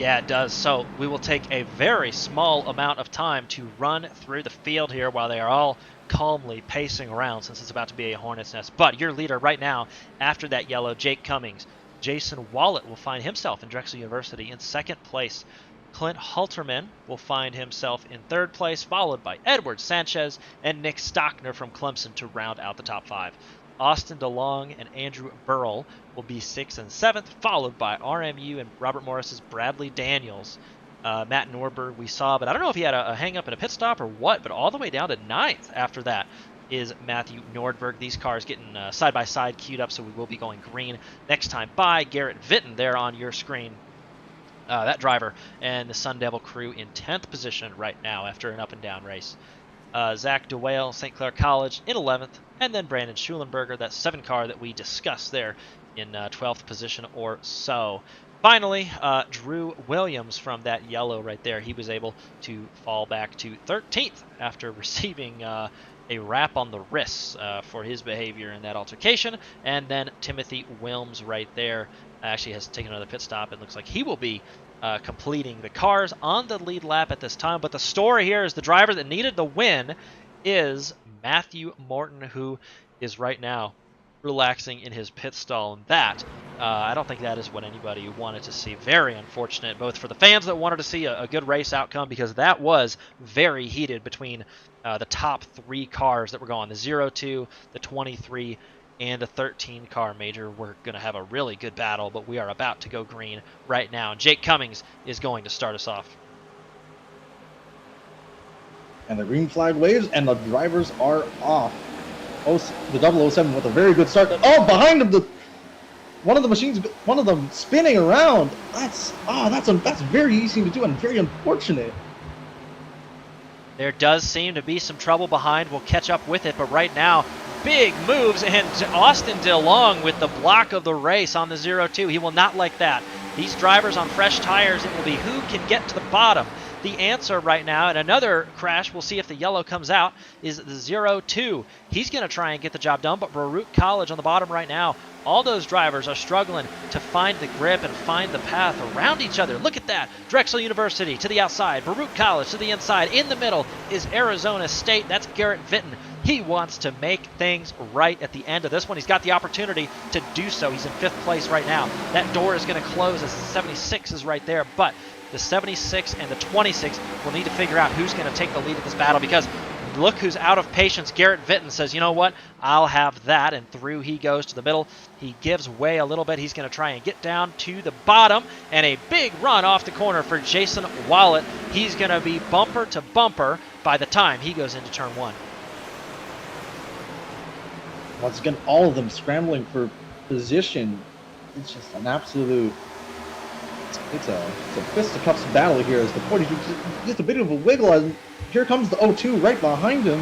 Yeah, it does. So we will take a very small amount of time to run through the field here while they are all calmly pacing around since it's about to be a hornet's nest. But your leader right now, after that yellow, Jake Cummings. Jason Wallet will find himself in Drexel University in second place. Clint Halterman will find himself in third place, followed by Edward Sanchez and Nick Stockner from Clemson to round out the top 5. Austin DeLong and Andrew Burrell will be 6th and 7th, followed by RMU and Robert Morris's Bradley Daniels. Matt Norberg we saw, but I don't know if he had a hang-up in a pit stop or what, but all the way down to 9th after that is Matthew Nordberg. These cars getting side-by-side queued up, so we will be going green next time by. Garrett Vitten there on your screen. That driver and the Sun Devil crew in 10th position right now after an up-and-down race. Zach DeWale, St. Clair College in 11th, and then Brandon Schulenberger, that 7 car that we discussed there in 12th position or so. Finally, Drew Williams from that yellow right there, he was able to fall back to 13th after receiving a wrap on the wrists for his behavior in that altercation. And then Timothy Wilms right there actually has taken another pit stop. It looks like he will be completing the cars on the lead lap at this time. But the story here is the driver that needed the win is Matthew Morton, who is right now relaxing in his pit stall. And that, I don't think that is what anybody wanted to see. Very unfortunate, both for the fans that wanted to see a good race outcome, because that was very heated between the top 3 cars that were going, the 02, the 23, and the 13 car. Major, we're going to have a really good battle, but we are about to go green right now. Jake Cummings is going to start us off. And the green flag waves, and the drivers are off. The 007 with a very good start. Oh, behind him, one of them spinning around. That's very easy to do and very unfortunate. There does seem to be some trouble behind. We'll catch up with it, but right now, big moves, and Austin DeLong with the block of the race on the 02. He will not like that. These drivers on fresh tires, it will be who can get to the bottom. The answer right now, and another crash, we'll see if the yellow comes out, is the 02. He's going to try and get the job done, but Baruch College on the bottom right now, all those drivers are struggling to find the grip and find the path around each other. Look at that. Drexel University to the outside, Baruch College to the inside. In the middle is Arizona State. That's Garrett Vitten. He wants to make things right at the end of this one. He's got the opportunity to do so. He's in 5th place right now. That door is going to close as the 76 is right there, but the 76 and the 26 will need to figure out who's going to take the lead in this battle, because look who's out of patience. Garrett Vitten says, you know what, I'll have that, and through he goes to the middle. He gives way a little bit. He's going to try and get down to the bottom, and a big run off the corner for Jason Wallet. He's going to be bumper to bumper by the time he goes into turn 1. Once again, all of them scrambling for position. It's just an absolute... It's a fisticuffs battle here as the 42 just a bit of a wiggle, and here comes the 02 right behind him.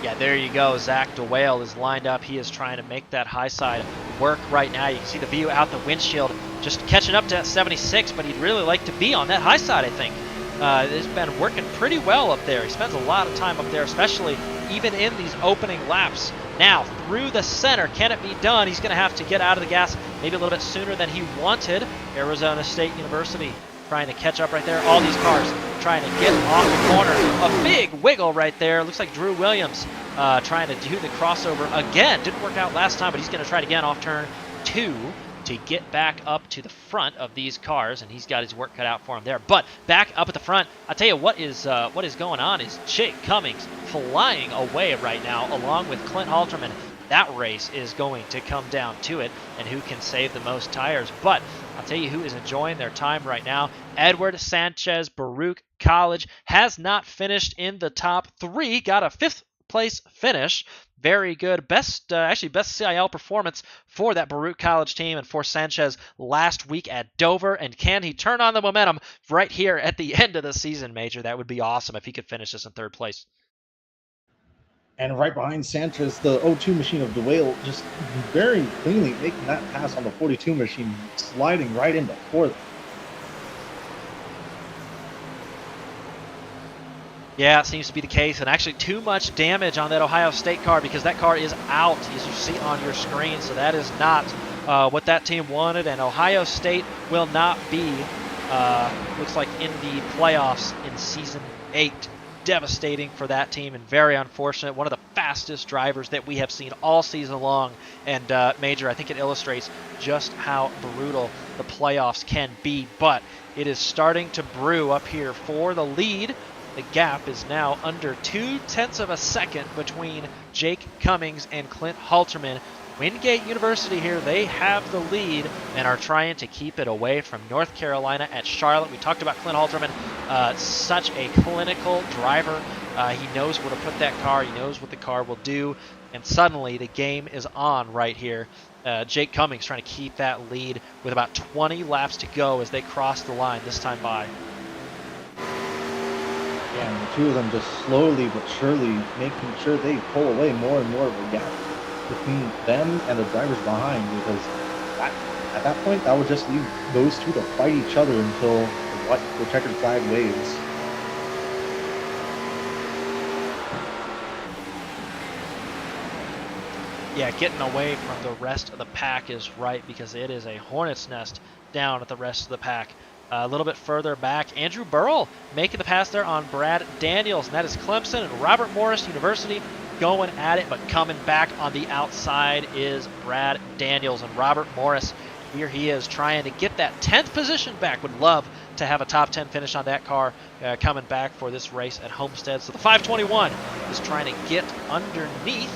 Yeah, there you go. Zach DeWale is lined up. He is trying to make that high side work right now. You can see the view out the windshield, just catching up to that 76, but he'd really like to be on that high side, I think. It's been working pretty well up there. He spends a lot of time up there, especially even in these opening laps. Now, through the center, can it be done? He's going to have to get out of the gas maybe a little bit sooner than he wanted. Arizona State University trying to catch up right there. All these cars trying to get off the corner. A big wiggle right there. Looks like Drew Williams trying to do the crossover again. Didn't work out last time, but he's going to try it again off turn 2 to get back up to the front of these cars, and he's got his work cut out for him there. But back up at the front, I'll tell you what is going on is Jake Cummings flying away right now along with Clint Halterman. That race is going to come down to it, and who can save the most tires. But I'll tell you who is enjoying their time right now. Edward Sanchez, Baruch College, has not finished in the top 3, got a 5th place finish. Very good. Best CIL performance for that Baruch College team and for Sanchez last week at Dover. And can he turn on the momentum right here at the end of the season, Major? That would be awesome if he could finish this in 3rd place. And right behind Sanchez, the 02 machine of DeWale just very cleanly making that pass on the 42 machine, sliding right into 4th. Yeah, it seems to be the case, and actually too much damage on that Ohio State car because that car is out, as you see on your screen, so that is not what that team wanted, and Ohio State will not be, looks like, in the playoffs in Season 8. Devastating for that team and very unfortunate. One of the fastest drivers that we have seen all season long. And Major, I think it illustrates just how brutal the playoffs can be. But it is starting to brew up here for the lead. The gap is now under 0.2 of a second between Jake Cummings and Clint Halterman. Wingate University here, they have the lead and are trying to keep it away from North Carolina at Charlotte. We talked about Clint Halterman, such a clinical driver. He knows where to put that car. He knows what the car will do. And suddenly the game is on right here. Jake Cummings trying to keep that lead with about 20 laps to go as they cross the line this time by. Yeah, and the two of them just slowly but surely making sure they pull away more and more of the gap between them and the drivers behind, because at that point that would just leave those two to fight each other until the checkered flag waves. Yeah, getting away from the rest of the pack is right, because it is a hornet's nest down at the rest of the pack. A little bit further back, Andrew Burrell making the pass there on Brad Daniels, and that is Clemson and Robert Morris University going at it, but coming back on the outside is Brad Daniels. And Robert Morris, here he is trying to get that 10th position back. Would love to have a top 10 finish on that car coming back for this race at Homestead. So the 521 is trying to get underneath,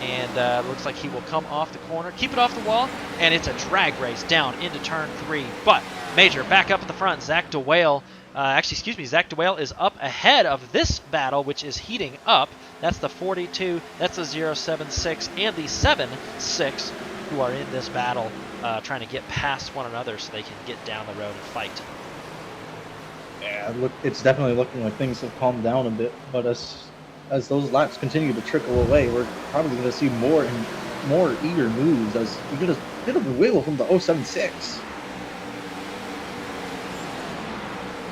and looks like he will come off the corner, keep it off the wall, and it's a drag race down into turn 3. But Major back up at the front. Zach DeWale, Zach DeWale is up ahead of this battle, which is heating up. That's the 42, that's the 076, and the 76 who are in this battle, trying to get past one another so they can get down the road and fight. Yeah, look, it's definitely looking like things have calmed down a bit, but as those laps continue to trickle away, we're probably going to see more and more eager moves as we get a bit of a wiggle from the 076.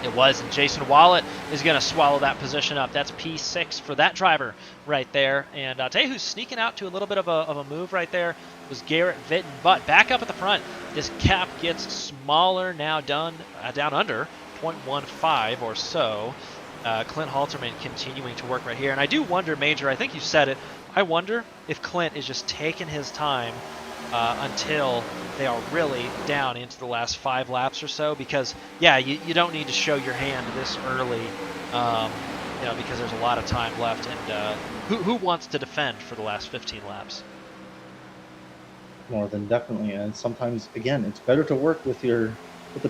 It was, and Jason Wallet is going to swallow that position up. That's P6 for that driver right there. And I'll tell you who's sneaking out to a little bit of a move right there was Garrett Vitton. But back up at the front, this gap gets smaller now, down under 0.15 or so. Clint Halterman continuing to work right here. And I do wonder, Major, I think you said it, I wonder if Clint is just taking his time until they are really down into the last 5 laps or so, because yeah, you don't need to show your hand this early, because there's a lot of time left, and who wants to defend for the last 15 laps? More than definitely, and sometimes again, it's better to work with the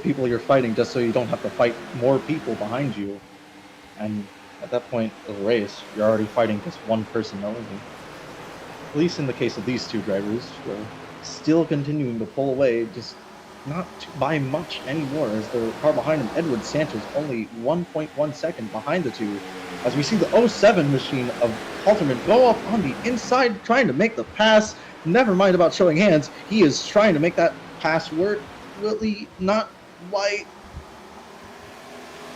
people you're fighting, just so you don't have to fight more people behind you. And at that point of the race, you're already fighting just one person only. At least in the case of these two drivers, who are still continuing to pull away, just not by much anymore, as the car behind him, Edward Sanchez, only 1.1 second behind the two, as we see the 07 machine of Halterman go up on the inside, trying to make the pass. Never mind about showing hands, he is trying to make that pass work. Really not white.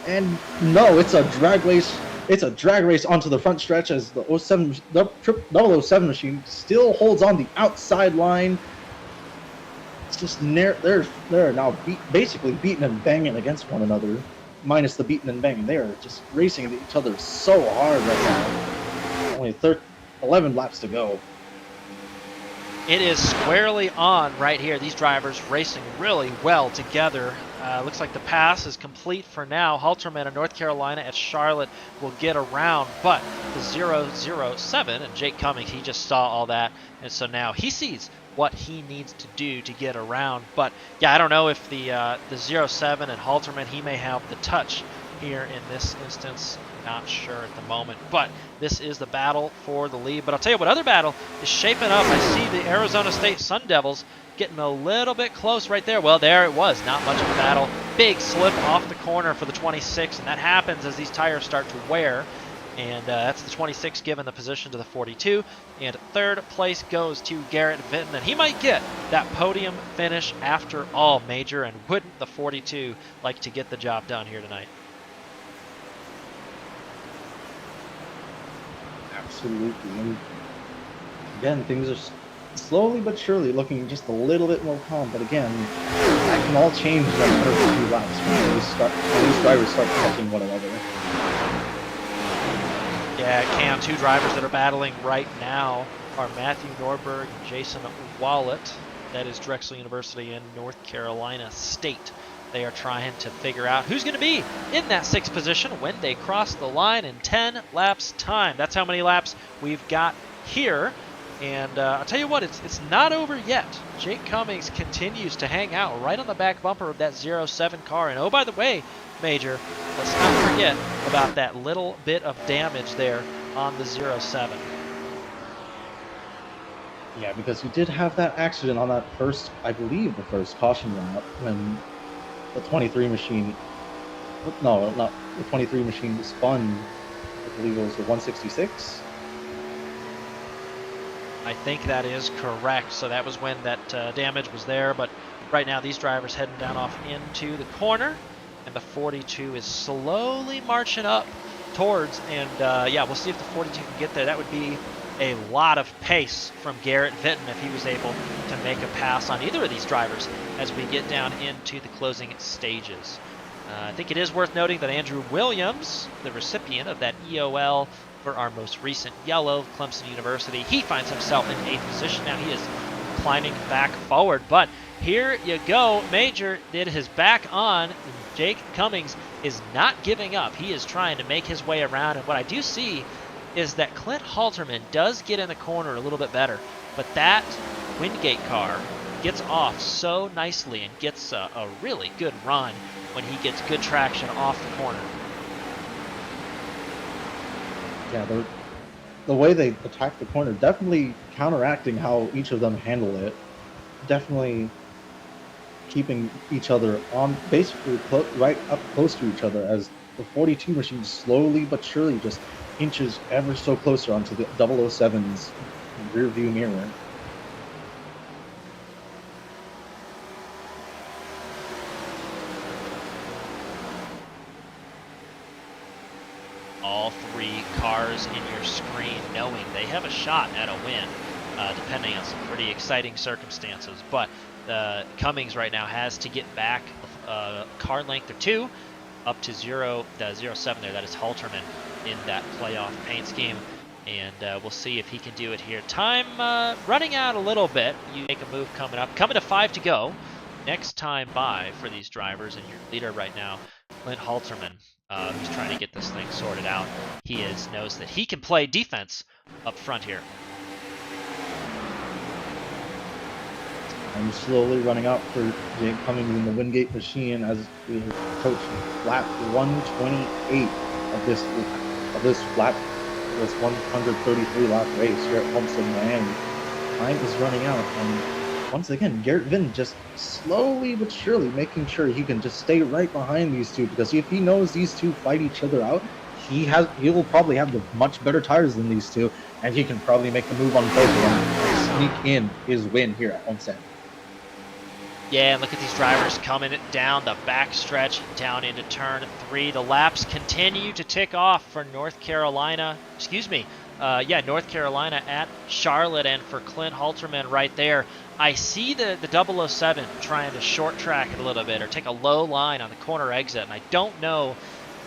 And no, it's a drag race. It's a drag race onto the front stretch as the 007 machine still holds on the outside line. It's just they're now basically beating and banging against one another, minus the beating and banging. They are just racing at each other so hard right now. Only 11 laps to go. It is squarely on right here. These drivers racing really well together. Looks like the pass is complete for now. Halterman of North Carolina at Charlotte will get around, but the 007 and Jake Cummings, he just saw all that, and so now he sees what he needs to do to get around. But yeah, I don't know if the 07 and Halterman, he may have the touch here in this instance. Not sure at the moment, but this is the battle for the lead. But I'll tell you what other battle is shaping up. I see the Arizona State Sun Devils getting a little bit close right there. Well, there it was. Not much of a battle. Big slip off the corner for the 26, and that happens as these tires start to wear. And that's the 26 giving the position to the 42. And third place goes to Garrett Vitton, and he might get that podium finish after all, Major. And wouldn't the 42 like to get the job done here tonight? Absolutely. And again, things are slowly but surely looking just a little bit more calm. But again, that can all change in the first few laps when these drivers start catching one another. Yeah, Cam, two drivers that are battling right now are Matthew Norberg and Jason Wallet. That is Drexel University in North Carolina State. They are trying to figure out who's going to be in that 6th position when they cross the line in 10 laps time. That's how many laps we've got here. And I'll tell you what, it's not over yet. Jake Cummings continues to hang out right on the back bumper of that 07 car. And oh, by the way, Major, let's not forget about that little bit of damage there on the 07. Yeah, because you did have that accident on that first, I believe, the first caution lap when the 23 machine, no, not the 23 machine spun, I believe it was the 166. I think that is correct. So that was when that damage was there. But right now, these drivers heading down off into the corner. And the 42 is slowly marching up towards. And yeah, we'll see if the 42 can get there. That would be a lot of pace from Garrett Vinton if he was able to make a pass on either of these drivers as we get down into the closing stages. I think it is worth noting that Andrew Williams, the recipient of that EOL for our most recent yellow, Clemson University, he finds himself in 8th position. Now he is climbing back forward, but here you go. Major did his back on. Jake Cummings is not giving up. He is trying to make his way around, and what I do see is that Clint Halterman does get in the corner a little bit better, but that Wingate car gets off so nicely and gets a really good run when he gets good traction off the corner. Yeah, the way they attack the corner, definitely counteracting how each of them handle it. Definitely keeping each other on, basically right up close to each other as the 42 machine slowly but surely just inches ever so closer onto the 007's rear view mirror. All 3 cars in your screen knowing they have a shot at a win, depending on some pretty exciting circumstances. But Cummings right now has to get back car length or 2 up to the 07 there. That is Halterman in that playoff paint scheme. And we'll see if he can do it here. Time running out a little bit. You make a move coming up. Coming to 5 to go. Next time by for these drivers, and your leader right now, Clint Halterman, who's trying to get this thing sorted out. He knows that he can play defense up front here. I'm slowly running up for Jake Cummings in the Wingate machine as we approach lap 128 of this 133 lap race here at Homestead, Miami. Time is running out, and once again, Garrett Vinton just slowly but surely making sure he can just stay right behind these two, because if he knows these two fight each other out, he will probably have the much better tires than these two, and he can probably make the move on both of them and sneak in his win here at Homestead. Yeah, and look at these drivers coming down the backstretch, down into turn 3. The laps continue to tick off for North Carolina. North Carolina at Charlotte, and for Clint Halterman right there. I see the 007 trying to short track it a little bit or take a low line on the corner exit, and I don't know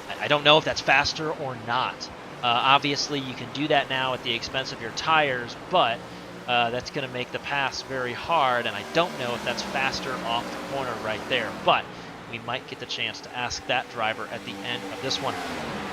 if that's faster or not. Obviously, you can do that now at the expense of your tires, but that's going to make the pass very hard, and I don't know if that's faster off the corner right there, but we might get the chance to ask that driver at the end of this one.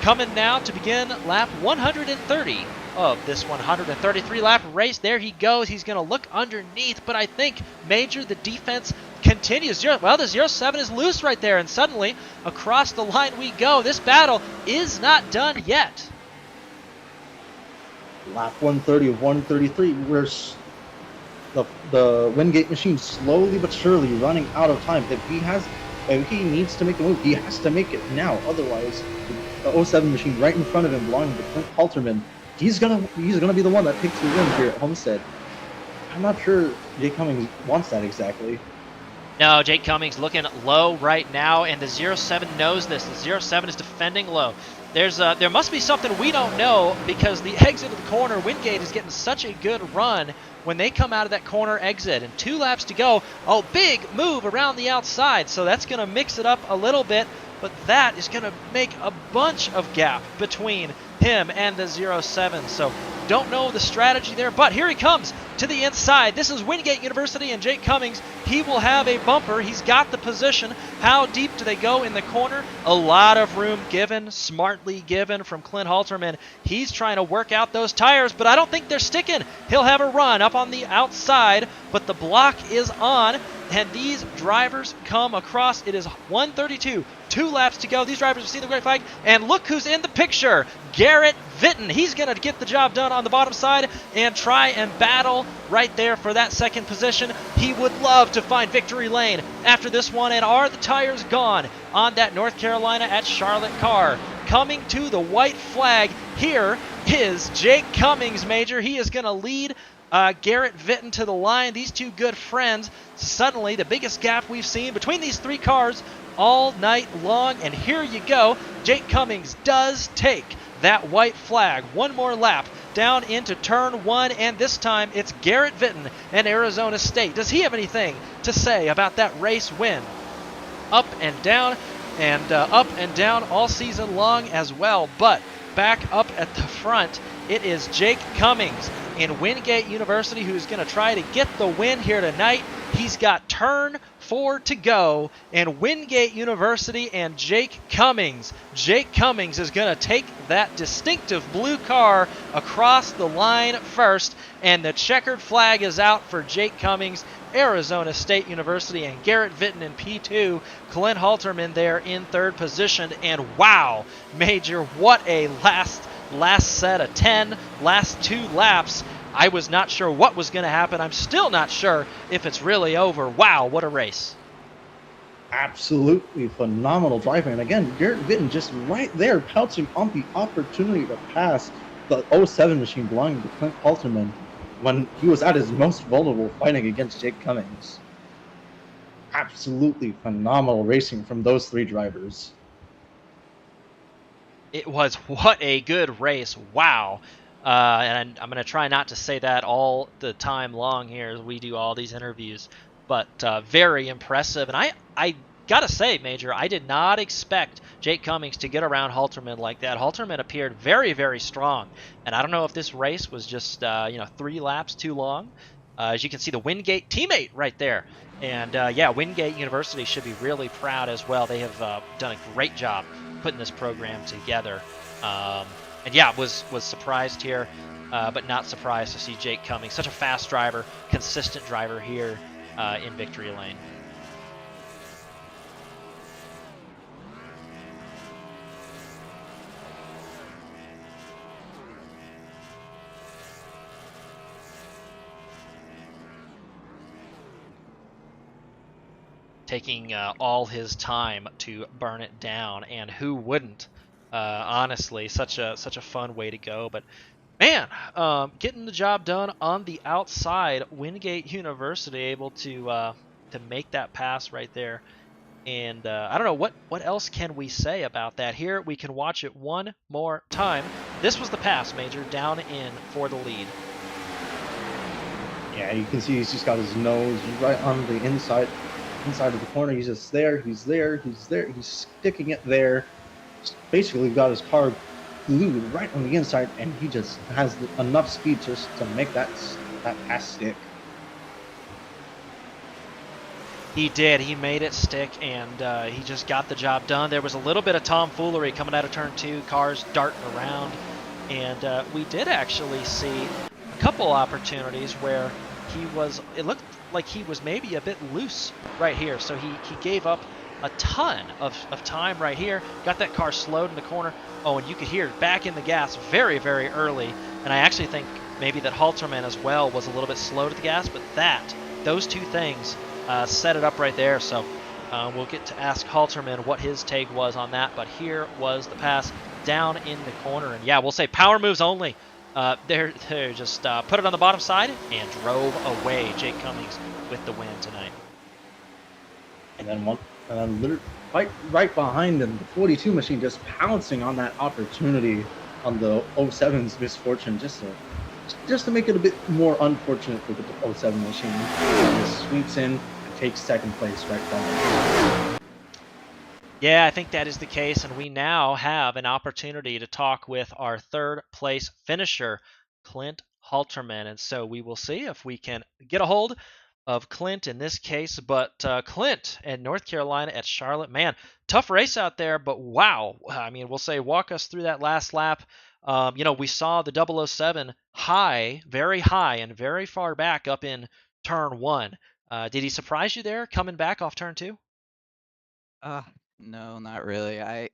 Coming now to begin lap 130 of this 133 lap race. There he goes. He's going to look underneath, but I think Major, the defense continues. Well, the 07 is loose right there, and suddenly across the line we go. This battle is not done yet. Lap 130 of 133, where the Wingate machine slowly but surely running out of time. If he needs to make a move, he has to make it now. Otherwise, the 07 machine right in front of him, belonging to Clint Halterman, he's gonna be the one that picks the win here at Homestead. I'm not sure Jake Cummings wants that exactly. No, Jake Cummings looking low right now, and the 07 knows this. The 07 is defending low. there must be something we don't know, because the exit of the corner, Wingate is getting such a good run when they come out of that corner exit. And 2 laps to go. Oh, big move around the outside, so that's going to mix it up a little bit, but that is going to make a bunch of gap between him and the 07. So don't know the strategy there, but here he comes to the inside. This is Wingate University and Jake Cummings. He will have a bumper. He's got the position. How deep do they go in the corner? A lot of room given, smartly given from Clint Halterman. He's trying to work out those tires, but I don't think they're sticking. He'll have a run up on the outside, but the block is on, and these drivers come across. It is 1:32. 2 laps to go. These drivers have seen the white flag, and look who's in the picture. Garrett Vitton. He's going to get the job done on the bottom side and try and battle right there for that second position. He would love to find victory lane after this one. And are the tires gone on that North Carolina at Charlotte car? Coming to the white flag, here is Jake Cummings, Major. He is going to lead Garrett Vitton to the line. These two good friends, suddenly the biggest gap we've seen between these 3 cars all night long. And here you go. Jake Cummings does take that white flag. One more lap down into turn 1, and this time it's Garrett Vitton and Arizona State. Does he have anything to say about that race win? Up and down all season long as well. But back up at the front, it is Jake Cummings in Wingate University who's going to try to get the win here tonight. He's got turn 4 to go, and Wingate University and Jake Cummings. Jake Cummings is going to take that distinctive blue car across the line first, and the checkered flag is out for Jake Cummings, Arizona State University, and Garrett Vitton in P2. Clint Halterman there in 3rd position, and wow, Major, what a last set of 10, last 2 laps. I was not sure what was going to happen. I'm still not sure if it's really over. Wow, what a race. Absolutely phenomenal driving. And again, Garrett Vitton just right there pouncing on the opportunity to pass the 07 machine belonging to Clint Halterman when he was at his most vulnerable fighting against Jake Cummings. Absolutely phenomenal racing from those 3 drivers. It was, what a good race. Wow. And I'm going to try not to say that all the time long here as we do all these interviews, but very impressive. And I got to say, Major, I did not expect Jake Cummings to get around Halterman like that. Halterman appeared very, very strong. And I don't know if this race was just 3 laps too long. As you can see, the Wingate teammate right there. And yeah, Wingate University should be really proud as well. They have done a great job putting this program together. And yeah, was surprised here, but not surprised to see Jake Cummings, such a fast driver, consistent driver here in victory lane. Taking all his time to burn it down, and who wouldn't? Honestly, such a fun way to go. But man, getting the job done on the outside. Wingate University able to make that pass right there. And I don't know what else can we say about that. Here we can watch it one more time. This was the pass, Major, down in for the lead. Yeah, you can see he's just got his nose right on the inside of the corner. He's just there. He's sticking it there. Basically got his car glued right on the inside, and he just has enough speed just to make that pass stick. He did. He made it stick, and he just got the job done. There was a little bit of tomfoolery coming out of turn 2, cars darting around, and we did actually see a couple opportunities where it looked like he was maybe a bit loose right here, so he gave up a ton of time right here. Got that car slowed in the corner. Oh, and you could hear back in the gas very, very early. And I actually think maybe that Halterman as well was a little bit slow to the gas, but those 2 things set it up right there. So we'll get to ask Halterman what his take was on that. But here was the pass down in the corner. And yeah, we'll say power moves only. They're just put it on the bottom side and drove away. Jake Cummings with the win tonight. And then right behind him, the 42 machine just pouncing on that opportunity on the oh 07's misfortune, just to make it a bit more unfortunate for the oh 07 machine. He just sweeps in and takes second place right from him. Yeah, I think that is the case, and we now have an opportunity to talk with our third place finisher, Clint Halterman. And so we will see if we can get a hold of Clint in this case. But Clint at North Carolina at Charlotte, man, tough race out there, but wow. I mean, we'll say walk us through that last lap. We saw the 007 high, very high, and very far back up in turn one. Did he surprise you there coming back off turn two? Uh, no, not really. I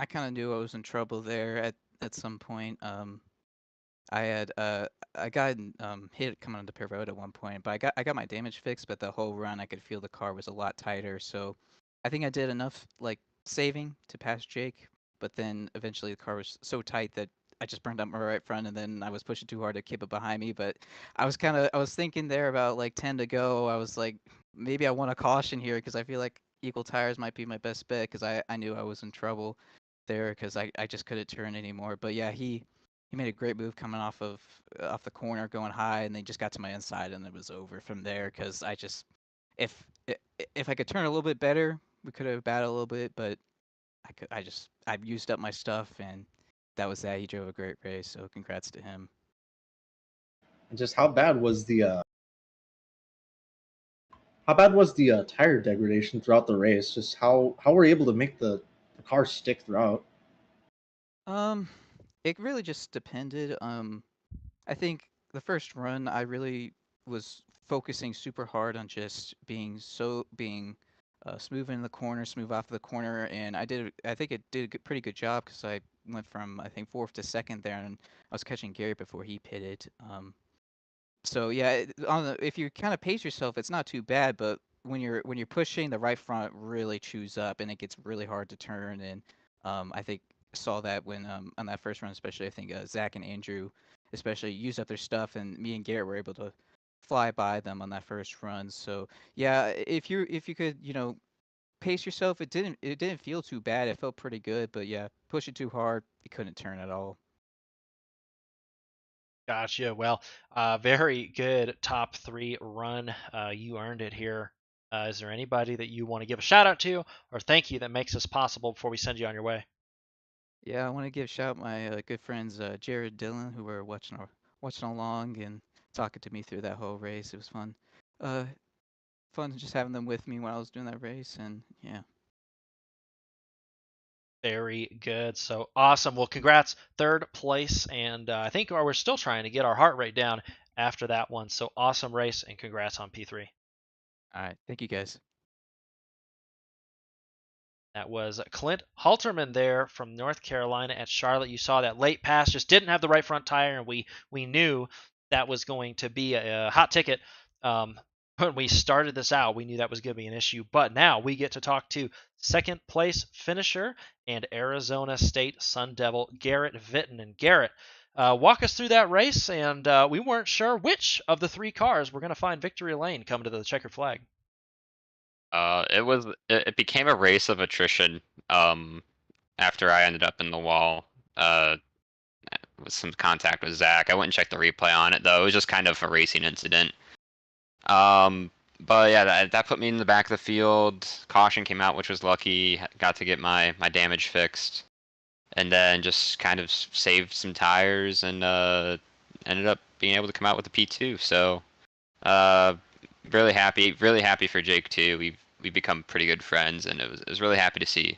kind of knew I was in trouble there at some point. I had I got hit coming on the pit road at one point, but I got my damage fixed. But the whole run, I could feel the car was a lot tighter. So I think I did enough like saving to pass Jake. But then eventually the car was so tight that I just burned up my right front, and then I was pushing too hard to keep it behind me. But I was thinking there about like 10 to go. I was like, maybe I want a caution here because I feel like equal tires might be my best bet because I knew I was in trouble there because I just couldn't turn anymore. But yeah, he made a great move coming off the corner, going high, and they just got to my inside, and it was over from there. Because I just, if if I could turn a little bit better, we could have battled a little bit, but I've used up my stuff, and that was that. He drove a great race, so congrats to him. And just how bad was the tire degradation throughout the race? Just how were you able to make the car stick throughout? Um, it really just depended. I think the first run, I really was focusing super hard on just being smooth in the corner, smooth off the corner, and I think it did a pretty good job because I went from I think fourth to second there, and I was catching Gary before he pitted. So yeah, if you kind of pace yourself, it's not too bad. But when you're pushing, the right front really chews up, and it gets really hard to turn. And I think saw that when on that first run, especially I think Zach and Andrew, especially used up their stuff, and me and Garrett were able to fly by them on that first run. So yeah, if you could pace yourself, it didn't feel too bad. It felt pretty good. But yeah, push it too hard, you couldn't turn at all. Gotcha. Well, very good top three run. You earned it here. Is there anybody that you want to give a shout out to or thank you that makes this possible before we send you on your way? Yeah, I want to give shout my good friends Jared Dillon who were watching along and talking to me through that whole race. It was fun. Uh, Fun just having them with me when I was doing that race, and yeah. Very good. So awesome. Well, congrats, third place, and I think we're still trying to get our heart rate down after that one. So awesome race, and congrats on P3. All right, thank you guys. That was Clint Halterman there from North Carolina at Charlotte. You saw that late pass, just didn't have the right front tire, and we knew that was going to be a hot ticket. When we started this out, we knew that was going to be an issue. But now we get to talk to second place finisher and Arizona State Sun Devil Garrett Vitton. And Garrett, walk us through that race, and we weren't sure which of the three cars were going to find victory lane coming to the checkered flag. It became a race of attrition after I ended up in the wall with some contact with Zach. I wouldn't check the replay on it though. It was just kind of a racing incident. But yeah, that put me in the back of the field. Caution came out, which was lucky. Got to get my damage fixed, and then just kind of saved some tires and ended up being able to come out with a P2. So uh, really happy for Jake too. We've become pretty good friends, and it was really happy to see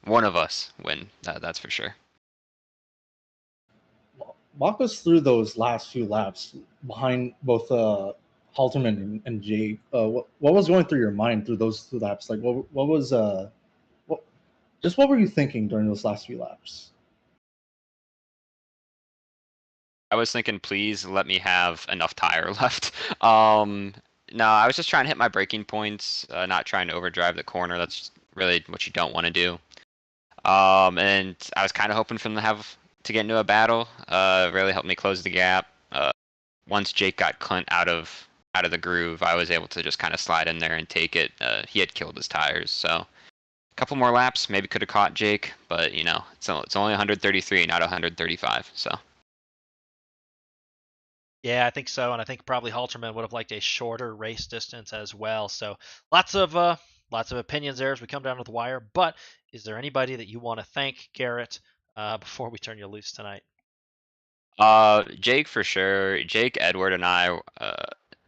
one of us win. That's for sure. Walk us through those last few laps behind both Halterman and Jake. What was going through your mind through those two laps? Like what was what what were you thinking during those last few laps? I was thinking, please let me have enough tire left. No, I was just trying to hit my braking points, not trying to overdrive the corner. That's really what you don't want to do. And I was kind of hoping for them to get into a battle. Really helped me close the gap. Once Jake got Clint out of the groove, I was able to just kind of slide in there and take it. He had killed his tires, so couple more laps, maybe could have caught Jake, but you know, it's only 133, not 135. So Yeah, I think so, and I think probably Halterman would have liked a shorter race distance as well. So lots of opinions there as we come down to the wire. But is there anybody that you want to thank, Garrett, before we turn you loose tonight? Jake for sure. Jake, Edward, and I,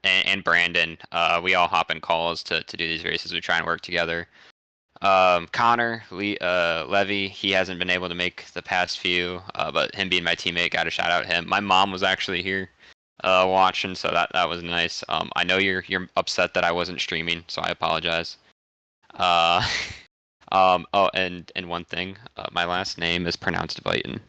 and Brandon, we all hop in calls to do these races. We try and work together. Connor, Levy, he hasn't been able to make the past few, but him being my teammate, got to shout out him. My mom was actually here, watching, so that was nice. I know you're upset that I wasn't streaming, so I apologize. Uh, oh, and one thing, my last name is pronounced Viton,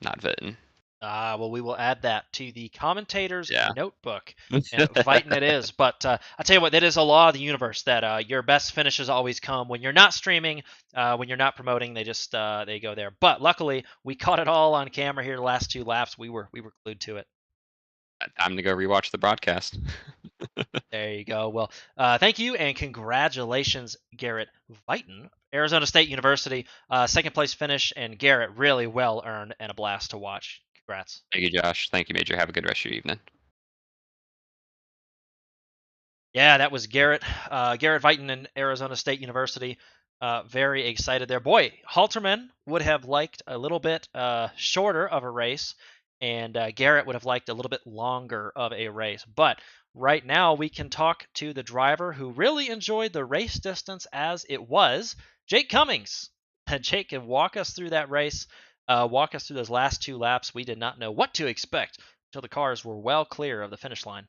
not Vitten. Well, we will add that to the commentator's Yeah. notebook, and Viton it is. But I'll tell you what, that is a law of the universe that your best finishes always come when you're not streaming, when you're not promoting. They just they go there. But luckily, we caught it all on camera here. The last 2 laps, we were glued to it. Time to go rewatch the broadcast. There you go. Well, thank you and congratulations, Garrett Viton, Arizona State University, second place finish, and Garrett, really well earned and a blast to watch. Congrats. Thank you, Josh. Thank you, Major. Have a good rest of your evening. Yeah, that was Garrett Viton in Arizona State University. Very excited there. Boy, Halterman would have liked a little bit shorter of a race, and Garrett would have liked a little bit longer of a race. But right now, we can talk to the driver who really enjoyed the race distance as it was, Jake Cummings. Jake can walk us through that race, walk us through those last 2 laps. We did not know what to expect until the cars were well clear of the finish line.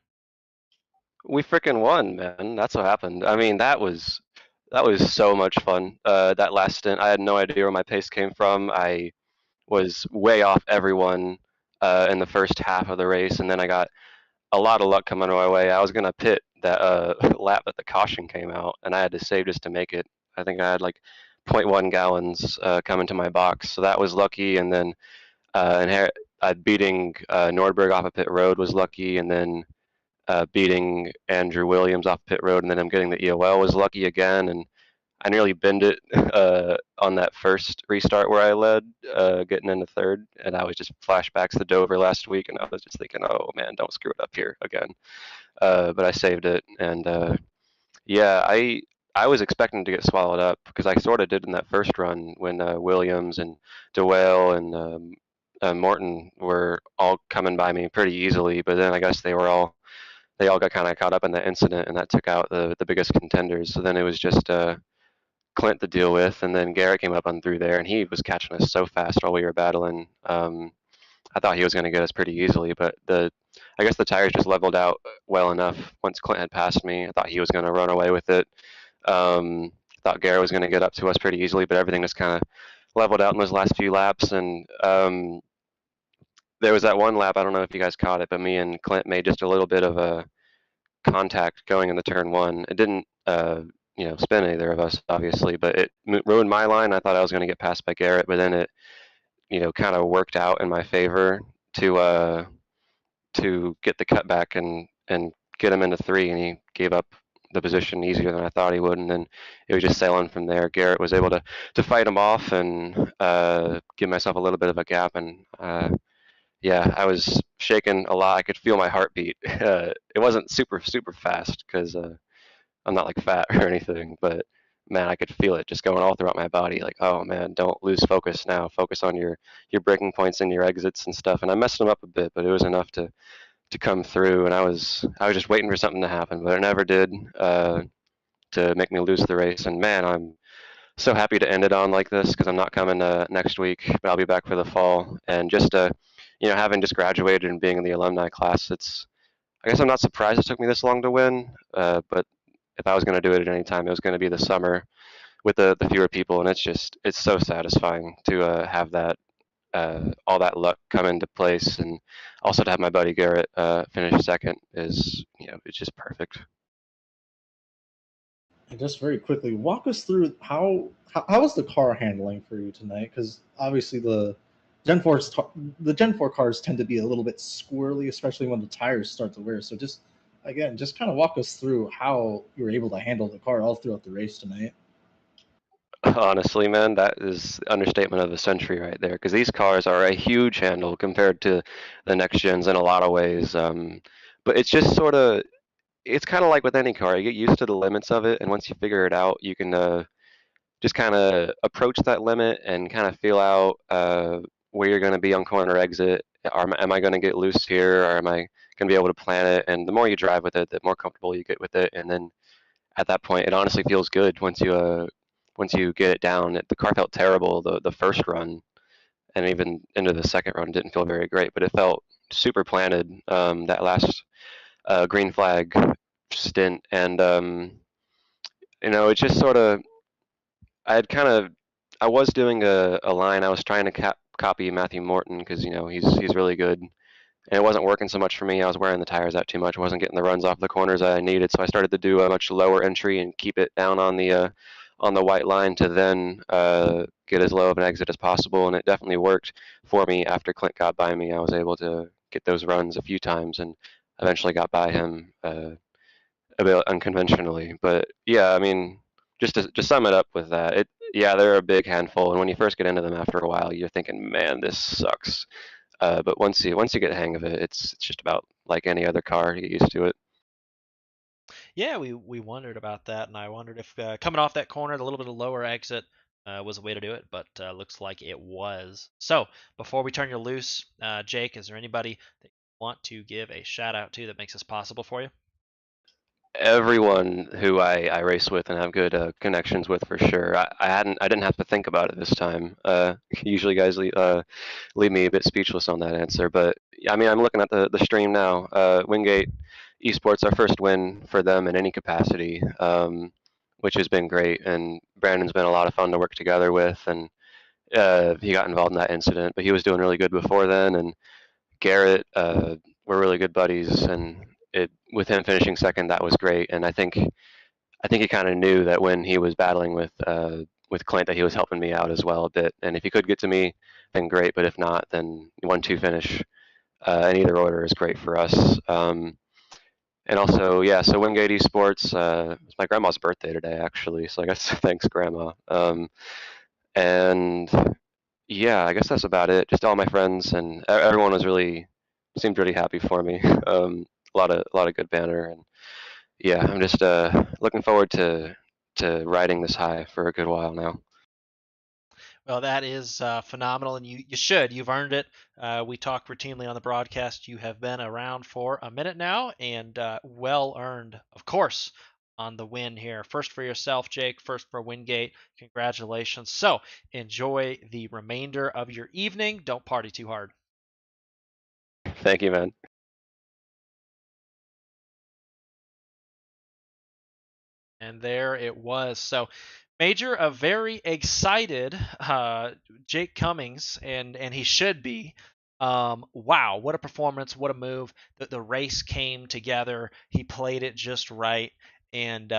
We freaking won, man. That's what happened. I mean, that was so much fun. That last stint, I had no idea where my pace came from. I was way off everyone in the first half of the race, and then I got a lot of luck coming my way. I was gonna pit that lap that the caution came out, and I had to save just to make it. I think I had like zero point 0.1 gallons coming to my box, so that was lucky. And then beating Nordberg off of pit road was lucky, and then beating Andrew Williams off pit road, and then I'm getting the EOL was lucky again, and I nearly binned it on that first restart where I led, getting into third, and I was just flashbacks to Dover last week, and I was just thinking, oh man, don't screw it up here again. But I saved it, and yeah, I was expecting to get swallowed up because I sort of did in that first run when Williams and DeWale and Morton were all coming by me pretty easily, but then I guess they all got kind of caught up in that incident, and that took out the biggest contenders. So then it was just Clint to deal with, and then Garrett came up on through there, and he was catching us so fast while we were battling. I thought he was going to get us pretty easily, but I guess the tires just leveled out well enough once Clint had passed me. I thought he was going to run away with it. I thought Garrett was going to get up to us pretty easily, but everything just kind of leveled out in those last few laps, and there was that one lap. I don't know if you guys caught it, but me and Clint made just a little bit of a contact going into turn one. It didn't, spin either of us, obviously, but it ruined my line. I thought I was going to get passed by Garrett, but then it, kind of worked out in my favor to get the cutback and get him into three, and he gave up the position easier than I thought he would, and then it was just sailing from there. Garrett was able to fight him off and give myself a little bit of a gap, and yeah, I was shaking a lot. I could feel my heartbeat. It wasn't super fast because I'm not like fat or anything, but man, I could feel it just going all throughout my body. Like, oh man, don't lose focus now. Focus on your braking points and your exits and stuff. And I messed them up a bit, but it was enough to come through. And I was just waiting for something to happen, but it never did to make me lose the race. And man, I'm so happy to end it on like this because I'm not coming next week, but I'll be back for the fall. And just having just graduated and being in the alumni class, I guess I'm not surprised it took me this long to win. But if I was going to do it at any time, it was going to be the summer with the fewer people, and it's so satisfying to have that all that luck come into place, and also to have my buddy Garrett finish second is it's just perfect. And just very quickly, walk us through how was the car handling for you tonight? Because obviously the Gen 4 cars tend to be a little bit squirrely, especially when the tires start to wear. So just kind of walk us through how you were able to handle the car all throughout the race tonight. Honestly, man, that is the understatement of the century right there. Because these cars are a huge handle compared to the next gens in a lot of ways. But it's just sort of, it's kind of like with any car. You get used to the limits of it, and once you figure it out, you can just kind of approach that limit and kind of feel out where you're going to be on corner exit. Am I going to get loose here, or am I going to be able to plan it? And the more you drive with it, the more comfortable you get with it, and then at that point, it honestly feels good once you get it down. The car felt terrible the first run, and even into the second run didn't feel very great, but it felt super planted that last green flag stint, and it just sort of I had kind of I was doing a line. I was trying to copy Matthew Morton because he's really good, and it wasn't working so much for me. I was wearing the tires out too much. I wasn't getting the runs off the corners I needed, so I started to do a much lower entry and keep it down on the white line to then get as low of an exit as possible. And it definitely worked for me. After Clint got by me, I was able to get those runs a few times and eventually got by him a bit unconventionally. But yeah, I mean, just to sum it up with that, yeah, they're a big handful, and when you first get into them after a while, you're thinking, man, this sucks. But once you get the hang of it, it's just about like any other car. You get used to it. Yeah, we wondered about that, and I wondered if coming off that corner, the little bit of lower exit was a way to do it, but looks like it was. So before we turn you loose, Jake, is there anybody that you want to give a shout out to that makes this possible for you? Everyone who I race with and have good connections with for sure. I didn't have to think about it this time. Usually guys leave me a bit speechless on that answer, but I mean I'm looking at the stream now. Wingate Esports, our first win for them in any capacity, which has been great. And Brandon's been a lot of fun to work together with, and he got involved in that incident, but he was doing really good before then. And Garrett, we're really good buddies, and with him finishing second, that was great. And I think he kind of knew that when he was battling with Clint, that he was helping me out as well a bit. And if he could get to me, then great. But if not, then 1-2 finish in either order is great for us. And also, yeah, so Wingate Esports, it's my grandma's birthday today, actually. So I guess thanks, Grandma. And yeah, I guess that's about it. Just all my friends and everyone seemed really happy for me. A lot of good banner, and yeah, I'm just looking forward to riding this high for a good while now. Well, that is phenomenal, and you should. You've earned it. We talk routinely on the broadcast. You have been around for a minute now, and well earned, of course, on the win here. First for yourself, Jake. First for Wingate. Congratulations. So enjoy the remainder of your evening. Don't party too hard. Thank you, man. And there it was. So Major, a very excited Jake Cummings, and he should be. Wow, what a performance! What a move! The race came together. He played it just right, and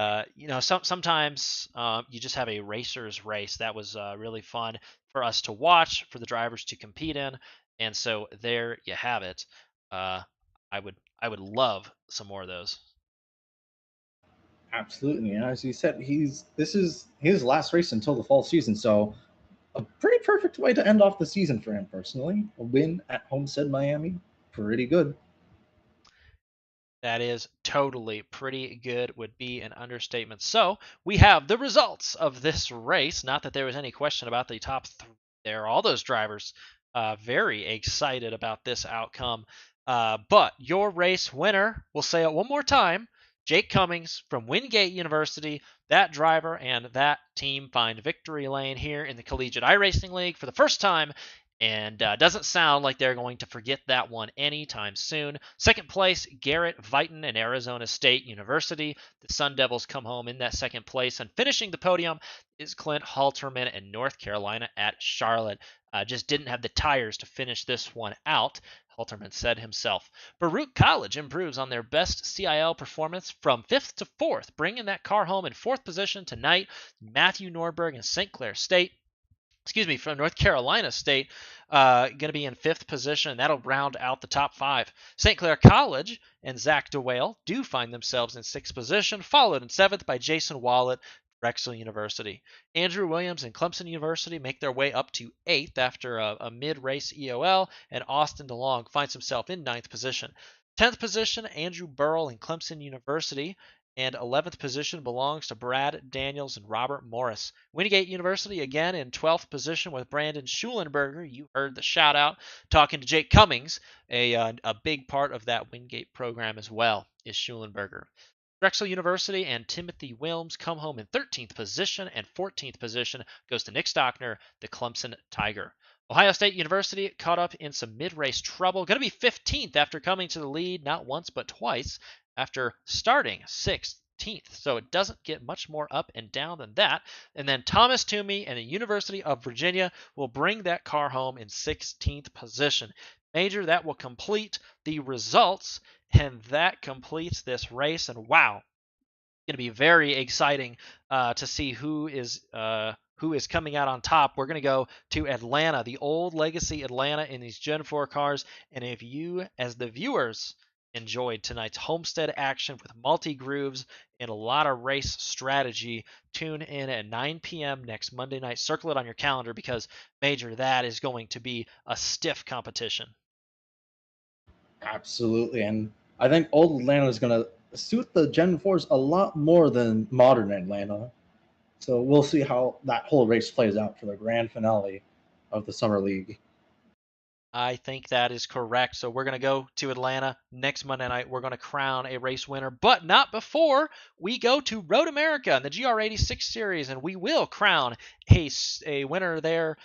sometimes you just have a racer's race. That was really fun for us to watch, for the drivers to compete in, and so there you have it. Uh, I would love some more of those. Absolutely, and as you said, this is his last race until the fall season, so a pretty perfect way to end off the season for him personally. A win at Homestead, Miami, pretty good. That is totally pretty good, would be an understatement. So we have the results of this race. Not that there was any question about the top three there. All those drivers very excited about this outcome. But your race winner, we'll say it one more time, Jake Cummings from Wingate University. That driver and that team find victory lane here in the Collegiate iRacing League for the first time, and doesn't sound like they're going to forget that one anytime soon. Second place, Garrett Vighton in Arizona State University. The Sun Devils come home in that second place, and finishing the podium is Clint Halterman in North Carolina at Charlotte. Just didn't have the tires to finish this one out, Halterman said himself. Baruch College improves on their best CIL performance from 5th to 4th, bringing that car home in 4th position tonight. Matthew Norberg and St. Clair State, from North Carolina State, going to be in 5th position. That'll round out the top 5. St. Clair College and Zach DeWale do find themselves in 6th position, followed in 7th by Jason Wallet Drexel University. Andrew Williams and Clemson University make their way up to 8th after a mid-race EOL, and Austin DeLong finds himself in 9th position. 10th position, Andrew Burrell and Clemson University, and 11th position belongs to Brad Daniels and Robert Morris. Wingate University again in 12th position with Brandon Schulenberger. You heard the shout out talking to Jake Cummings. A big part of that Wingate program as well is Schulenberger. Drexel University and Timothy Wilms come home in 13th position, and 14th position goes to Nick Stockner, the Clemson Tiger. Ohio State University caught up in some mid-race trouble. Going to be 15th after coming to the lead not once but twice after starting 16th. So it doesn't get much more up and down than that. And then Thomas Toomey and the University of Virginia will bring that car home in 16th position. Major, that will complete the results, and that completes this race. And wow, it's going to be very exciting to see who is coming out on top. We're going to go to Atlanta, the old legacy Atlanta in these Gen 4 cars. And if you, as the viewers, enjoyed tonight's Homestead action with multi-grooves and a lot of race strategy, tune in at 9 p.m. next Monday night. Circle it on your calendar because, Major, that is going to be a stiff competition. Absolutely, and I think old Atlanta is going to suit the Gen 4s a lot more than modern Atlanta. So we'll see how that whole race plays out for the grand finale of the Summer League. I think that is correct. So we're going to go to Atlanta next Monday night. We're going to crown a race winner, but not before we go to Road America in the GR86 series, and we will crown a winner there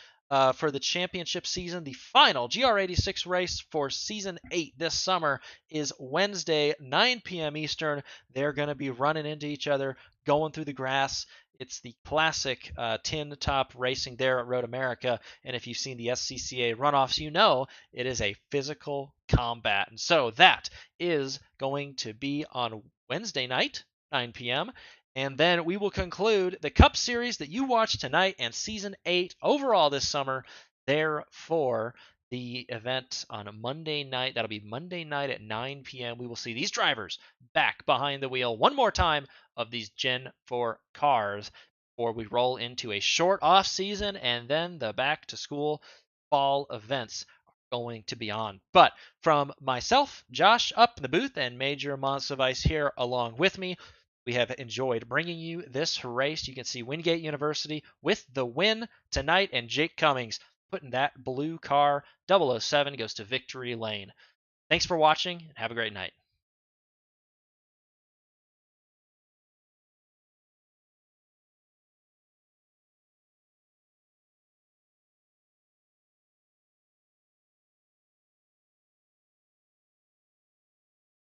for the championship season. The final GR86 race for Season 8 this summer is Wednesday, 9 p.m. Eastern. They're going to be running into each other, going through the grass. It's the classic tin top racing there at Road America. And if you've seen the SCCA runoffs, you know it is a physical combat. And so that is going to be on Wednesday night, 9 p.m. And then we will conclude the Cup Series that you watched tonight and Season 8 overall this summer there for the event on a Monday night. That'll be Monday night at 9 p.m. We will see these drivers back behind the wheel one more time of these Gen 4 cars before we roll into a short off season, and then the back to school fall events are going to be on. But from myself, Josh up in the booth, and Major Monsivice here along with me, we have enjoyed bringing you this race. You can see Wingate University with the win tonight, and Jake Cummings putting that blue car 007 goes to victory lane. Thanks for watching, and have a great night.